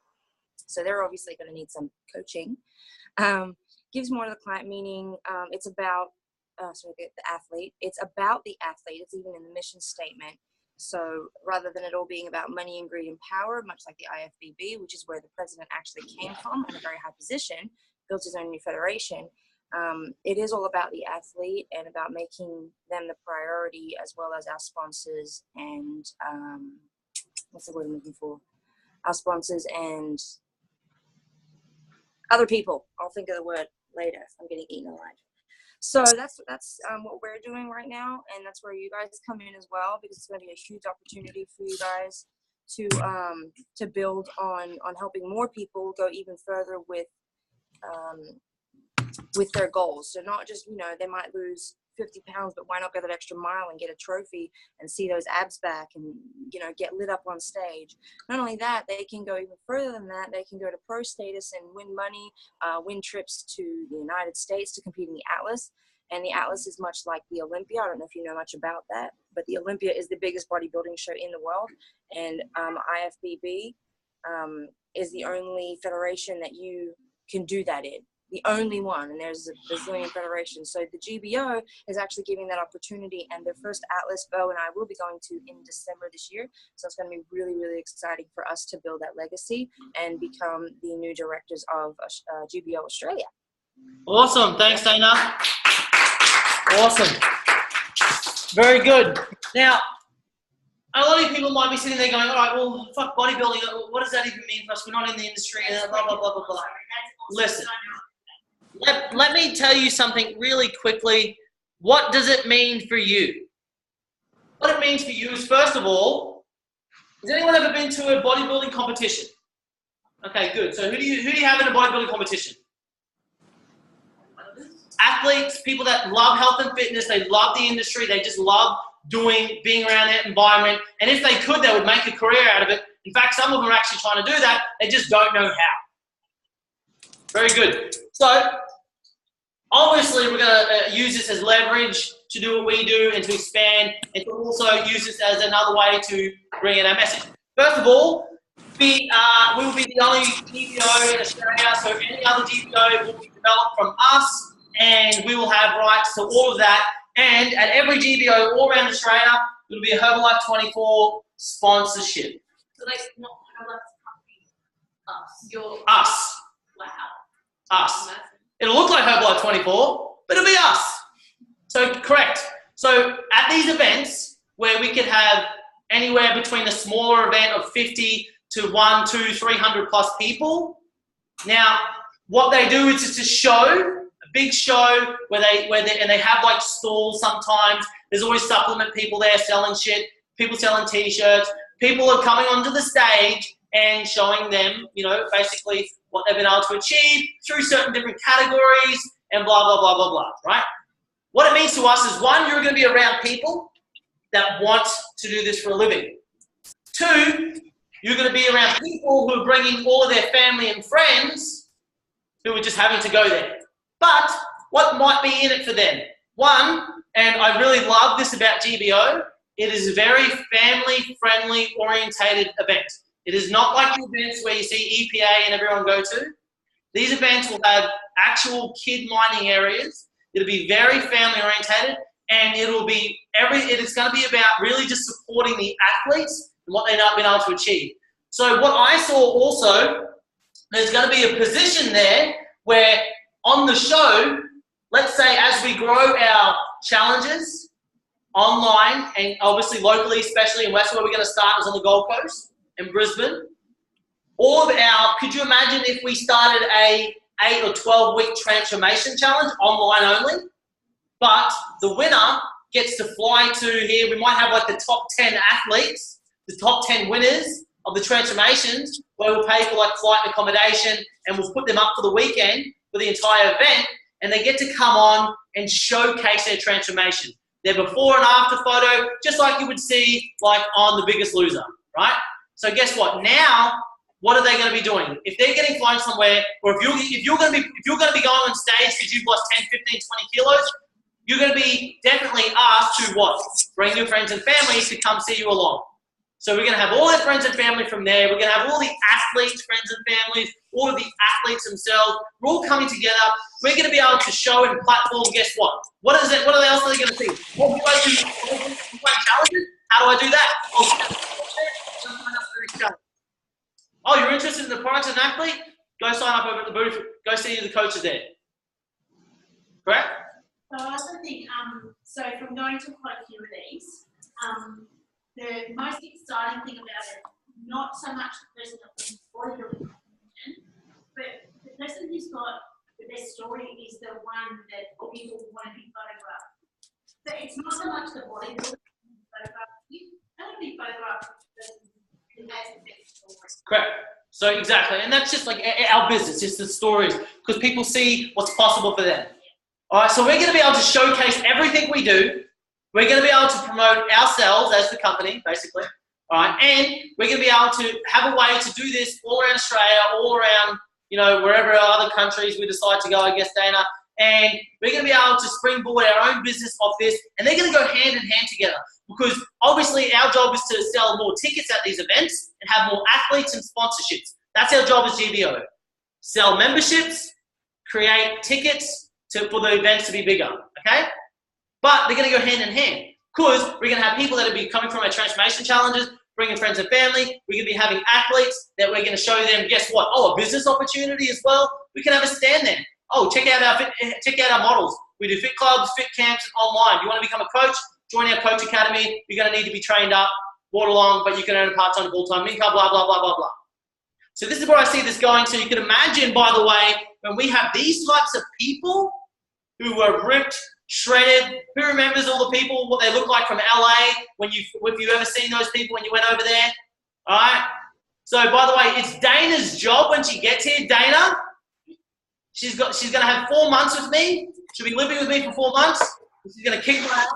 [SPEAKER 5] So they're obviously going to need some coaching. Gives more to the client, meaning it's about the athlete. It's about the athlete. It's even in the mission statement. So rather than it all being about money and greed and power, much like the IFBB, which is where the president actually came from in a very high position, built his own new federation, it is all about the athlete and about making them the priority, as well as our sponsors and what's the word I'm looking for? Our sponsors and other people. I'll think of the word later. I'm getting eaten alive. So that's what we're doing right now, and that's where you guys come in as well, because it's going to be a huge opportunity for you guys to build on helping more people go even further with their goals. So not just, you know, they might lose 50 pounds, but why not go that extra mile and get a trophy and see those abs back and, you know, get lit up on stage. Not only that, they can go even further than that. They can go to pro status and win money, win trips to the United States to compete in the Atlas. And the Atlas is much like the Olympia. I don't know if you know much about that, but the Olympia is the biggest bodybuilding show in the world. And IFBB is the only federation that you can do that in. The only one, and there's a bazillion federations. So the GBO is actually giving that opportunity, and their first Atlas, Bo and I will be going to in December this year. So it's going to be really, really exciting for us to build that legacy and become the new directors of GBO Australia.
[SPEAKER 1] Awesome. Thanks, Dana. Awesome. Very good. Now, a lot of people might be sitting there going, all right, well, fuck bodybuilding. What does that even mean for us? We're not in the industry, blah, blah, blah, blah, blah. Listen. Let me tell you something really quickly. What does it mean for you? What it means for you is, first of all, has anyone ever been to a bodybuilding competition? Okay, good. So who do you have in a bodybuilding competition? Athletes, people that love health and fitness, they love the industry, they just love being around that environment. And if they could, they would make a career out of it. In fact, some of them are actually trying to do that. They just don't know how. Very good. So, obviously, we're going to use this as leverage to do what we do and to expand, and to also use this as another way to bring in our message. First of all, we will be the only GBO in Australia, so any other GBO will be developed from us, and we will have rights to all of that. And at every GBO all around Australia, there will be a Herbalife 24 sponsorship.
[SPEAKER 11] So like not Herbalife's company, us.
[SPEAKER 1] Us.
[SPEAKER 11] Wow.
[SPEAKER 1] Us. It'll look like Herbalife 24, but it'll be us. So correct. So at these events where we could have anywhere between a smaller event of 50 to 100, 200, 300 plus people. Now, what they do is it's a show. Big show where they have like stalls sometimes. There's always supplement people there selling shit, people selling t-shirts. People are coming onto the stage and showing them, you know, basically what they've been able to achieve through certain different categories and blah, blah, blah, blah, blah, right? What it means to us is, one, you're going to be around people. that want to do this for a living. 2, you're going to be around people who are bringing all of their family and friends who are just having to go there. But what might be in it for them? 1, and I really love this about GBO, it is a very family-friendly orientated event. It is not like the events where you see EPA and everyone go to. These events will have actual kid mining areas. It'll be very family-orientated, and it is going to be about really just supporting the athletes and what they've been able to achieve. So what I saw also, there's going to be a position there where on the show, let's say as we grow our challenges online and obviously locally, especially, and that's where we're going to start is on the Gold Coast in Brisbane. Could you imagine if we started a 8 or 12-week transformation challenge online only, but the winner gets to fly to here. We might have like the top 10 athletes, the top 10 winners of the transformations, where we'll pay for like flight and accommodation, and we'll put them up for the weekend for the entire event, and they get to come on and showcase their transformation. Their before and after photo, just like you would see like on The Biggest Loser, right? So guess what? Now, what are they going to be doing? If they're getting flown somewhere, or if you're going to be going on stage because you've lost 10, 15, 20 kilos, you're going to be definitely asked to what? Bring your friends and family to come see you along. So we're going to have all their friends and family from there. We're going to have all the athletes, friends and families, all of the athletes themselves. We're all coming together. We're going to be able to show and platform. Guess what? What else are they going to see? Well, do I do challenges? How do I do that? Oh, you're interested in the products as an athlete? Go sign up over at the booth. Go see the coaches there. Correct?
[SPEAKER 10] So I also think, so from going to quite a few of these, the most exciting thing about it, not so much the person that's bodybuilding competition, but the person who's got the best story is the one that people want to be photographed. So it's not so much the bodybuilder photograph, you want to be photographed with the person who has the best story.
[SPEAKER 1] Correct. So exactly, and that's just like our business, just the stories, because people see what's possible for them. All right, so we're going to be able to showcase everything we do. We're going to be able to promote ourselves as the company, basically. All right, and we're going to be able to have a way to do this all around Australia, all around, wherever other countries we decide to go, I guess, Dana. And we're going to be able to springboard our own business off this, and they're going to go hand in hand together. Because obviously our job is to sell more tickets at these events and have more athletes and sponsorships. That's our job as GBO. Sell memberships, create tickets for the events to be bigger, okay? But they're going to go hand in hand because we're going to have people that will be coming from our transformation challenges, bringing friends and family. We're going to be having athletes that we're going to show them, guess what? Oh, a business opportunity as well. We can have a stand there. Oh, check out our models. We do fit clubs, fit camps, and online. You want to become a coach? Join our coach academy. You're going to need to be trained up, brought along, but you can earn a part-time, full-time income, blah, blah, blah, blah, blah. So this is where I see this going. So you can imagine, by the way, when we have these types of people who are ripped, shredded, who remembers all the people, what they look like from LA, if you've ever seen those people when you went over there? All right? So, by the way, it's Dana's job when she gets here. Dana, she's going to have 4 months with me. She'll be living with me for 4 months. She's going to kick my ass.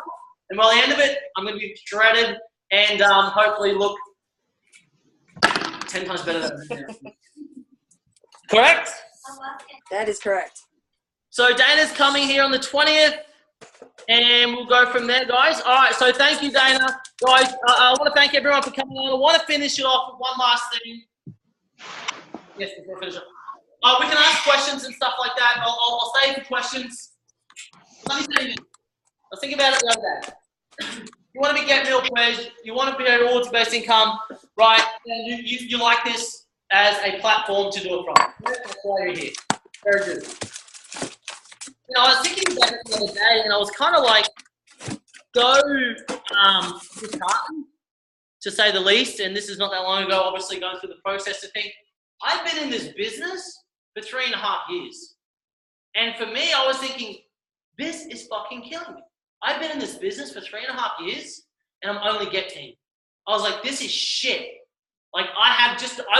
[SPEAKER 1] And by the end of it, I'm going to be shredded and hopefully look 10 times better than now. Correct?
[SPEAKER 5] That is correct.
[SPEAKER 1] So Dana's coming here on the 20th, and we'll go from there, guys. All right, so thank you, Dana. Guys, I want to thank everyone for coming on. I want to finish it off with one last thing. Yes, before I finish it. We can ask questions and stuff like that. I'll save the questions. Let me tell you this. I was thinking about it the other day. You want to be Get Meal Pledge, you want to be rewards-based income, right? And you like this as a platform to do it from. That's why you're here. Very good. I was thinking about it the other day, and I was kind of like, disheartened, to say the least, and this is not that long ago, obviously going through the process to think, I've been in this business for 3.5 years. And for me, I was thinking, this is fucking killing me. I've been in this business for 3.5 years, and I'm only Get Team. I was like, this is shit. Like, I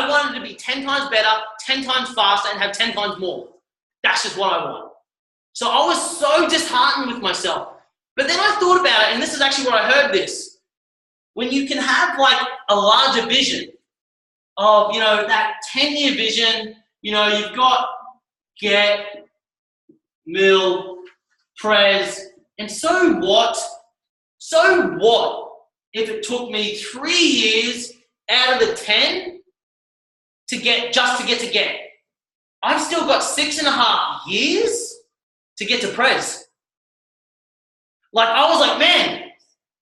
[SPEAKER 1] wanted to be 10 times better, 10 times faster, and have 10 times more. That's just what I want. So I was so disheartened with myself. But then I thought about it, and this is actually where I heard this. when you can have like a larger vision of, you know, that 10-year vision, you know, you've got Get, Mill, Prez, and so what? So what if it took me 3 years out of the 10 to get to Get? I've still got 6.5 years to get to Prez. Like, I was like, man,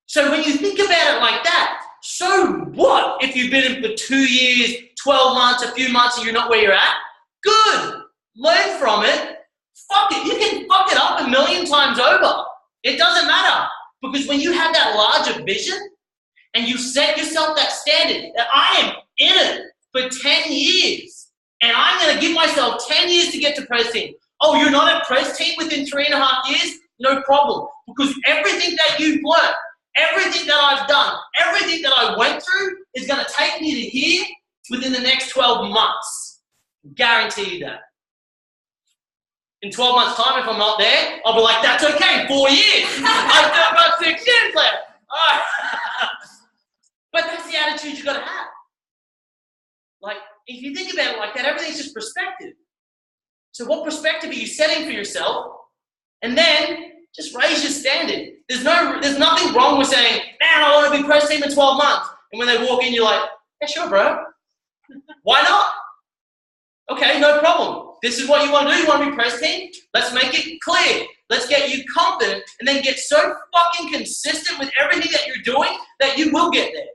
[SPEAKER 1] so when you think about it like that, so what if you've been in for 2 years, 12 months, a few months, and you're not where you're at? Good. Learn from it. Fuck it. You can fuck it up 1,000,000 times over. It doesn't matter. Because when you have that larger vision and you set yourself that standard that I am in it for 10 years and I'm going to give myself 10 years to get to Prez Team. Oh, you're not at Prez Team within 3.5 years? No problem. Because everything that you've learned, everything that I've done, everything that I went through is going to take me to here within the next 12 months. Guarantee you that. In 12 months' time, if I'm not there, I'll be like, that's okay, 4 years. I've got about 6 years left. All right. But that's the attitude you got to have. Like, if you think about it like that, everything's just perspective. So what perspective are you setting for yourself? And then just raise your standard. There's nothing wrong with saying, man, I want to be Prez Team in 12 months. And when they walk in, you're like, yeah, sure, bro. Why not? Okay, no problem. This is what you want to do. You want to be Prez Team? Let's make it clear. Let's get you confident and then get so fucking consistent with everything that you're doing that you will get there.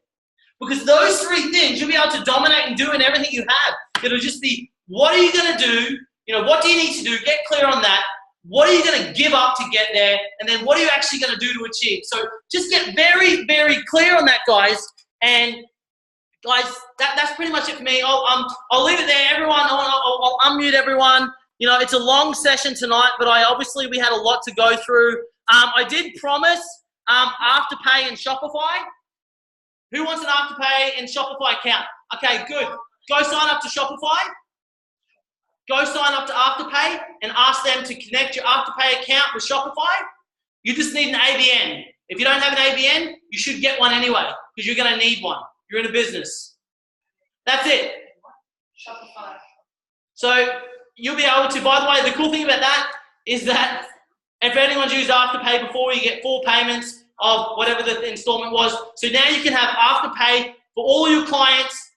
[SPEAKER 1] Because those 3 things you'll be able to dominate and do in everything you have. It'll just be, what are you going to do? You know, what do you need to do? Get clear on that. What are you going to give up to get there? And then what are you actually going to do to achieve? So just get very, very clear on that, guys. And guys, that's pretty much it for me. I'll leave it there. Everyone, I'll unmute everyone. You know, it's a long session tonight, but we had a lot to go through. I did promise Afterpay and Shopify. Who wants an Afterpay and Shopify account? Okay, good. Go sign up to Shopify. Go sign up to Afterpay and ask them to connect your Afterpay account with Shopify. You just need an ABN. If you don't have an ABN, you should get one anyway because you're going to need one. You're in a business. That's it.
[SPEAKER 4] Shopify.
[SPEAKER 1] So you'll be able to, by the way, the cool thing about that is that if anyone's used Afterpay before, you get 4 payments of whatever the installment was. So now you can have Afterpay for all your clients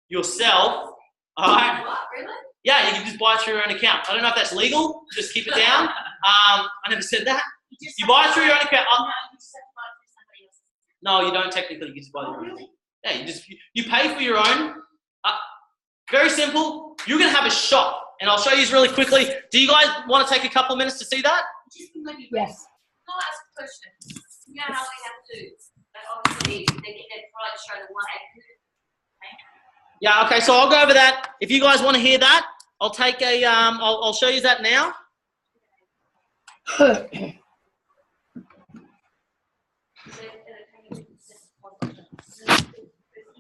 [SPEAKER 1] yourself. All right?
[SPEAKER 2] What, really?
[SPEAKER 1] Yeah, you can just buy it through your own account. I don't know if that's legal. Just keep it down. I never said that. You buy it through your own account. No, you don't technically. You just buy it through your own. Yeah, you pay for your own. Very simple. You're going to have a shop, and I'll show you really quickly. Do you guys want to take a couple of minutes to see that?
[SPEAKER 10] Yes.
[SPEAKER 12] I'll ask a question. You know how they have to, like obviously they get their product straight away.
[SPEAKER 1] Yeah, okay, so I'll go over that. If you guys want to hear that, I'll take a, I'll show you that now.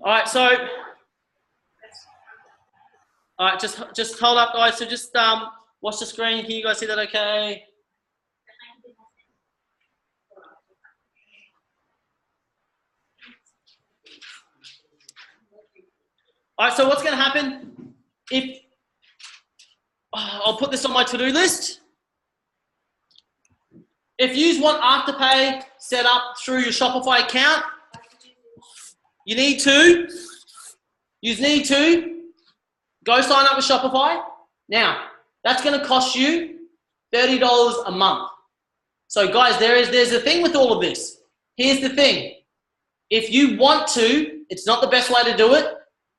[SPEAKER 1] All right, so, all right, just hold up, guys. So just watch the screen. Can you guys see that okay? All right, so what's going to happen if, I'll put this on my to-do list. If you want Afterpay set up through your Shopify account, you need to go sign up with Shopify. Now, that's going to cost you $30 a month. So guys, there's a thing with all of this. Here's the thing. If you want to, it's not the best way to do it,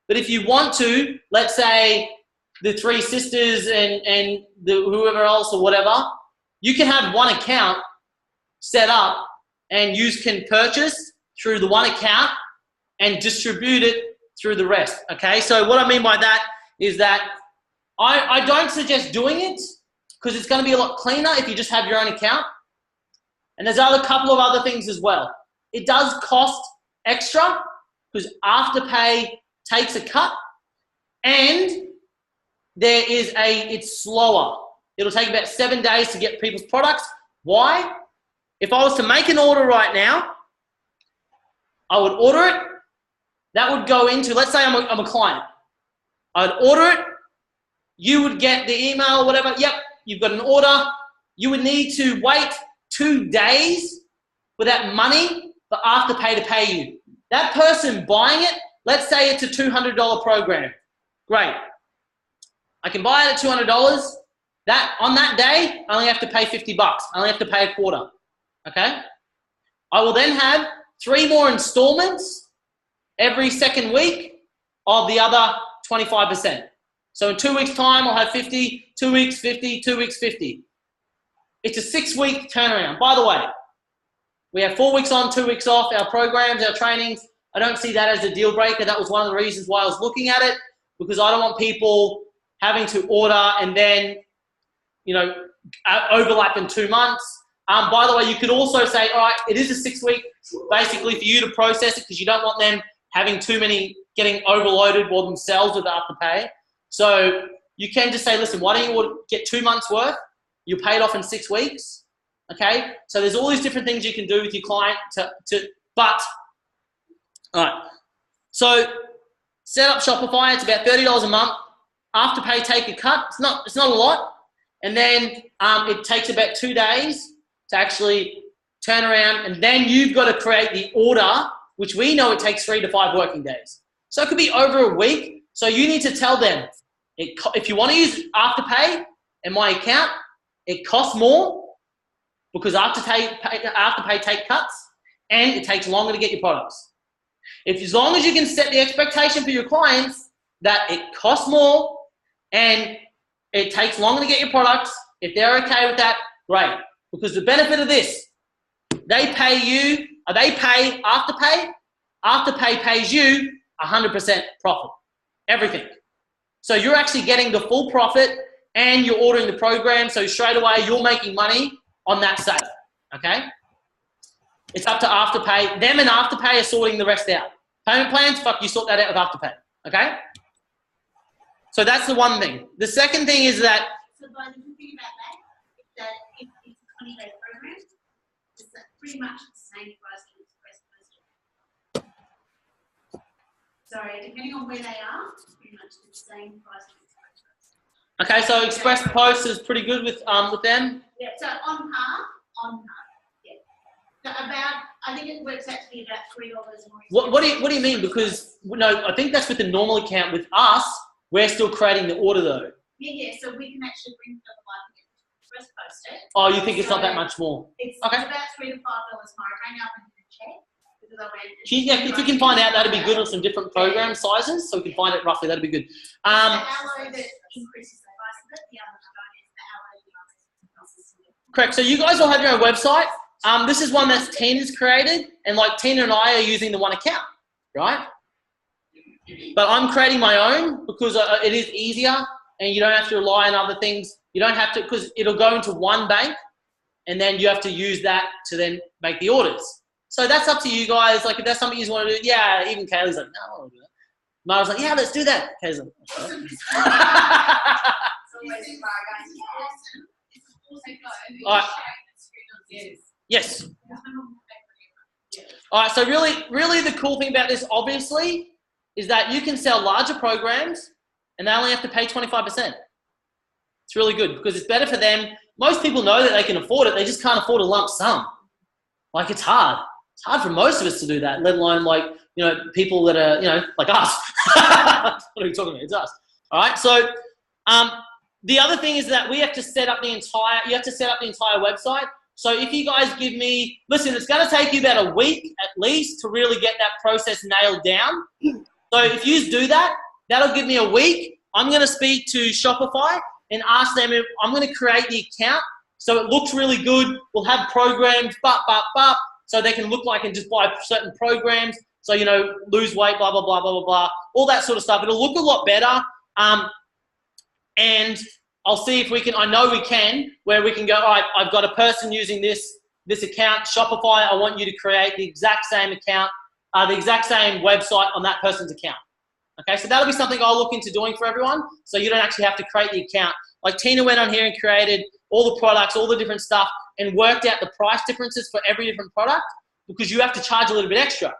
[SPEAKER 1] but if you want to, let's say the 3 sisters and whoever else or whatever, you can have one account set up and you can purchase through the one account and distribute it through the rest, okay? So what I mean by that is that I don't suggest doing it because it's going to be a lot cleaner if you just have your own account. And there's a couple of other things as well. It does cost extra because Afterpay takes a cut and it's slower. It'll take about 7 days to get people's products. Why? If I was to make an order right now, I would order it. That would go into, let's say I'm a client. I'd order it. You would get the email or whatever. Yep, you've got an order. You would need to wait 2 days for that money for Afterpay to pay you. That person buying it, let's say it's a $200 program. Great. I can buy it at $200. That on that day, I only have to pay $50. I only have to pay a quarter. Okay? I will then have 3 more installments every second week of the other 25%. So in 2 weeks' time, I'll have 50, 2 weeks, 50, 2 weeks, 50. It's a 6-week turnaround. By the way, we have 4 weeks on, 2 weeks off, our programs, our trainings. I don't see that as a deal breaker. That was one of the reasons why I was looking at it, because I don't want people having to order and then, you know, overlap in 2 months. By the way, you could also say, all right, it is a 6-week, basically for you to process it, because you don't want them having too many, getting overloaded or themselves with Afterpay. So you can just say, listen, why don't you get 2 months worth? You pay it off in 6 weeks. Okay? So there's all these different things you can do with your client all right. So set up Shopify. It's about $30 a month. Afterpay take a cut. It's not a lot. And then it takes about 2 days to actually turn around, and then you've got to create the order, which we know it takes 3 to 5 working days. So it could be over a week. So you need to tell them, if you want to use Afterpay and my account, it costs more because Afterpay take cuts, and it takes longer to get your products. As long as you can set the expectation for your clients that it costs more and it takes longer to get your products, if they're okay with that, great. Because the benefit of this, they pay Afterpay. Afterpay pays you 100% profit, everything. So you're actually getting the full profit and you're ordering the program. So straight away, you're making money on that sale, okay? It's up to Afterpay. Them and Afterpay are sorting the rest out. Payment plans, fuck, you sort that out with Afterpay, okay? So that's the one thing. The second thing is that...
[SPEAKER 10] So by the good thing about that if it's a 20-day program, it's pretty much the same price to Express Post. Sorry, depending on where they are, it's pretty much the same price to Express Post.
[SPEAKER 1] Okay, so Express Post is pretty good with them?
[SPEAKER 10] Yeah, so on par, yeah. So I think it works out to be about $3 more.
[SPEAKER 1] What do you mean? Because, no, I think that's with the normal account. With us, we're still creating the order though.
[SPEAKER 10] Yeah, so we can actually bring the live and Express Post it.
[SPEAKER 1] Oh, you think it's not that much more?
[SPEAKER 10] It's
[SPEAKER 1] okay.
[SPEAKER 10] It's about $3 to $5 more. I rang up and did a check.
[SPEAKER 1] If you can find out, that'd be good on some different program sizes, so we can find it roughly. That'd be good.
[SPEAKER 10] The alloy that increases the price of it. The other one is the alloy.
[SPEAKER 1] Correct. So you guys all have your own website. This is one that Tina's created, and like Tina and I are using the one account, right? But I'm creating my own because it is easier, and you don't have to rely on other things. You don't have to, because it'll go into one bank, and then you have to use that to then make the orders. So that's up to you guys. Like, if that's something you want to do, yeah, even Kaylee's like, no, I don't want to do that. Mara's like, yeah, let's do that. Kaylee's like, all right. Yes. All right, so really the cool thing about this, obviously, is that you can sell larger programs and they only have to pay 25%. It's really good because it's better for them. Most people know that they can afford it. They just can't afford a lump sum. Like, it's hard. It's hard for most of us to do that, let alone, like, you know, people that are, you know, like us. What are we talking about? It's us. All right, so the other thing is that you have to set up the entire website. So if you guys give me, listen, it's going to take you about a week at least to really get that process nailed down. So if you do that, that'll give me a week. I'm going to speak to Shopify and ask them if I'm going to create the account so it looks really good. We'll have programs, so they can look like and just buy certain programs. So, you know, lose weight, blah, blah, blah, blah, blah, blah, all that sort of stuff. It'll look a lot better. And I'll see if we can, I know we can, where we can go, all right, I've got a person using this account, Shopify, I want you to create the exact same account, the exact same website on that person's account. Okay, so that'll be something I'll look into doing for everyone, so you don't actually have to create the account. Like Tina went on here and created all the products, all the different stuff, and worked out the price differences for every different product, because you have to charge a little bit extra.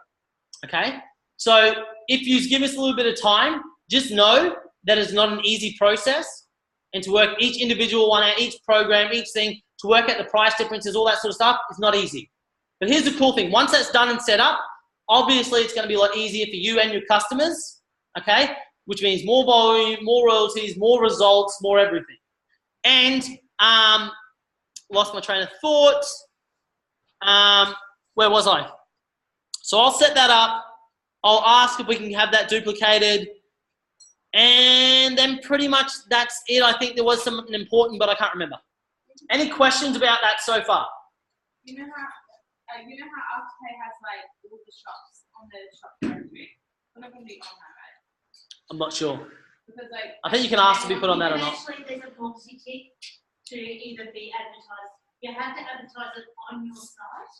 [SPEAKER 1] Okay? So if you give us a little bit of time, just know that it's not an easy process, and to work each individual one out, each program, each thing, to work out the price differences, all that sort of stuff, is not easy. But here's the cool thing. Once that's done and set up, obviously it's going to be a lot easier for you and your customers, okay? Which means more volume, more royalties, more results, more everything. And lost my train of thought. Where was I? So I'll set that up. I'll ask if we can have that duplicated. And then pretty much that's it. I think there was something important, but I can't remember. Any questions about that so far?
[SPEAKER 4] You know how Afterpay has like all the shops on the shop directory? We're not going to be on that, right?
[SPEAKER 1] I'm not sure.
[SPEAKER 4] Because like
[SPEAKER 1] I think you can ask to be put on that or not.
[SPEAKER 10] Actually, there's a boxy tick to either be advertised. You have to advertise it on your site,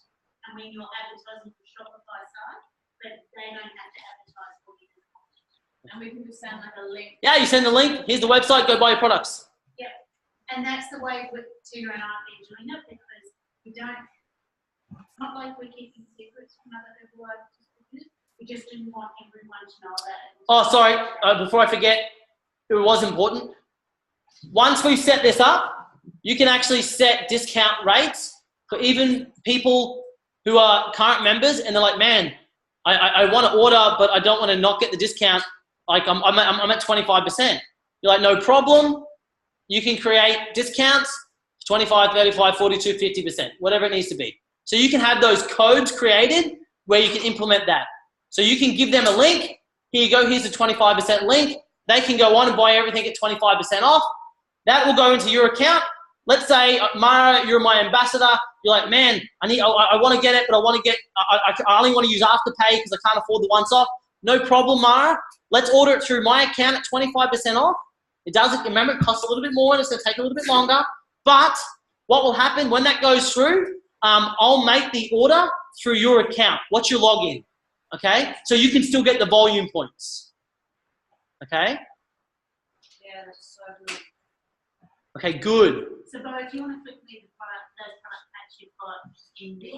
[SPEAKER 10] and when you're advertising for Shopify site, but they don't have to advertise for you.
[SPEAKER 4] And we can just send like a link.
[SPEAKER 1] Yeah, you send the link. Here's the website. Go buy your products.
[SPEAKER 10] Yep. And that's the way Tina and I have been doing it, because we don't, it's not like we're keeping secrets from other people. We just didn't want everyone to know that.
[SPEAKER 1] Oh, sorry. Before I forget, it was important. Once we set this up, you can actually set discount rates for even people who are current members, and they're like, man, I want to order, but I don't want to not get the discount. Like I'm at 25%. You're like, no problem. You can create discounts, 25, 35, 42, 50%, whatever it needs to be. So you can have those codes created where you can implement that. So you can give them a link. Here you go, here's the 25% link. They can go on and buy everything at 25% off. That will go into your account. Let's say, Mara, you're my ambassador. You're like, man, I want to get it, but I only want to use Afterpay because I can't afford the once off. No problem, Mara. Let's order it through my account at 25% off. It doesn't, remember, it costs a little bit more and it's going to take a little bit longer. But what will happen when that goes through, I'll make the order through your account. What's your login? Okay? So you can still get the volume points. Okay?
[SPEAKER 10] Yeah, that's so good.
[SPEAKER 1] Okay, good.
[SPEAKER 10] So, Bo, if you want to click me the product, those product packs you've got in the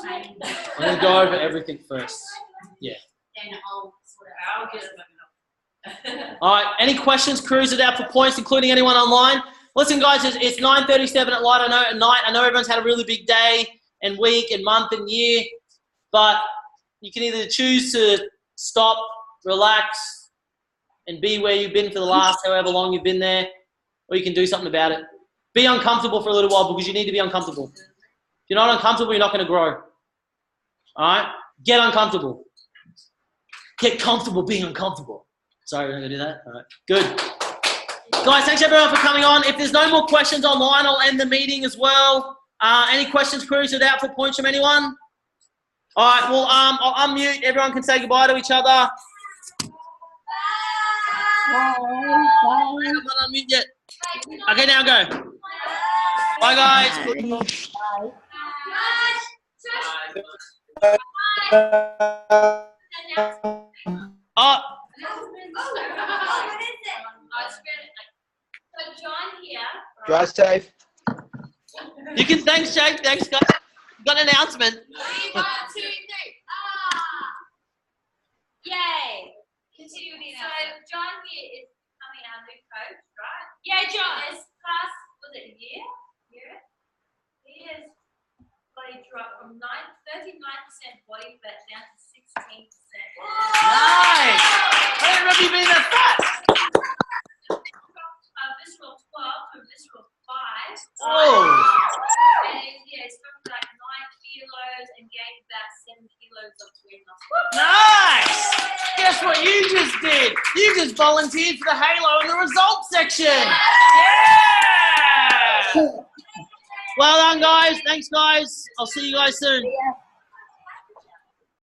[SPEAKER 10] training.
[SPEAKER 1] I'm going to go over everything first. Yeah.
[SPEAKER 10] Then I'll sort of. I'll get it.
[SPEAKER 1] All right, any questions, cruise it out for points, including anyone online? Listen, guys, it's 9:37 at night. I know everyone's had a really big day and week and month and year, but you can either choose to stop, relax, and be where you've been for the last however long you've been there, or you can do something about it. Be uncomfortable for a little while because you need to be uncomfortable. If you're not uncomfortable, you're not going to grow. All right? Get uncomfortable. Get comfortable being uncomfortable. Sorry, we're not going to do that. All right, good. Guys, thanks everyone for coming on. If there's no more questions online, I'll end the meeting as well. Any questions, queries, or doubtful points from anyone? All right, well, I'll unmute. Everyone can say goodbye to each other. Bye. I'm not unmute yet. Okay, now go. Bye, guys. Oh.
[SPEAKER 2] So John here.
[SPEAKER 8] Drive safe.
[SPEAKER 1] You can thanks, Jake. Thanks, guys. Got an announcement.
[SPEAKER 2] 3, 1, 2, 3. Yay! Continue the announcement. So John here is becoming our new coach, right? Yeah, John. This past, was it a year? He has body dropped from 39% body fat down to 16%.
[SPEAKER 1] Nice! I didn't remember you being that fat.
[SPEAKER 2] Visceral 12 to visceral 5.
[SPEAKER 1] Oh!
[SPEAKER 2] And yeah, it's from like 9 kilos and gained about 7 kilos of weight loss.
[SPEAKER 1] Nice! Guess what you just did? You just volunteered for the Halo in the results section. Yeah! Well done, guys. Thanks, guys. I'll see you guys soon.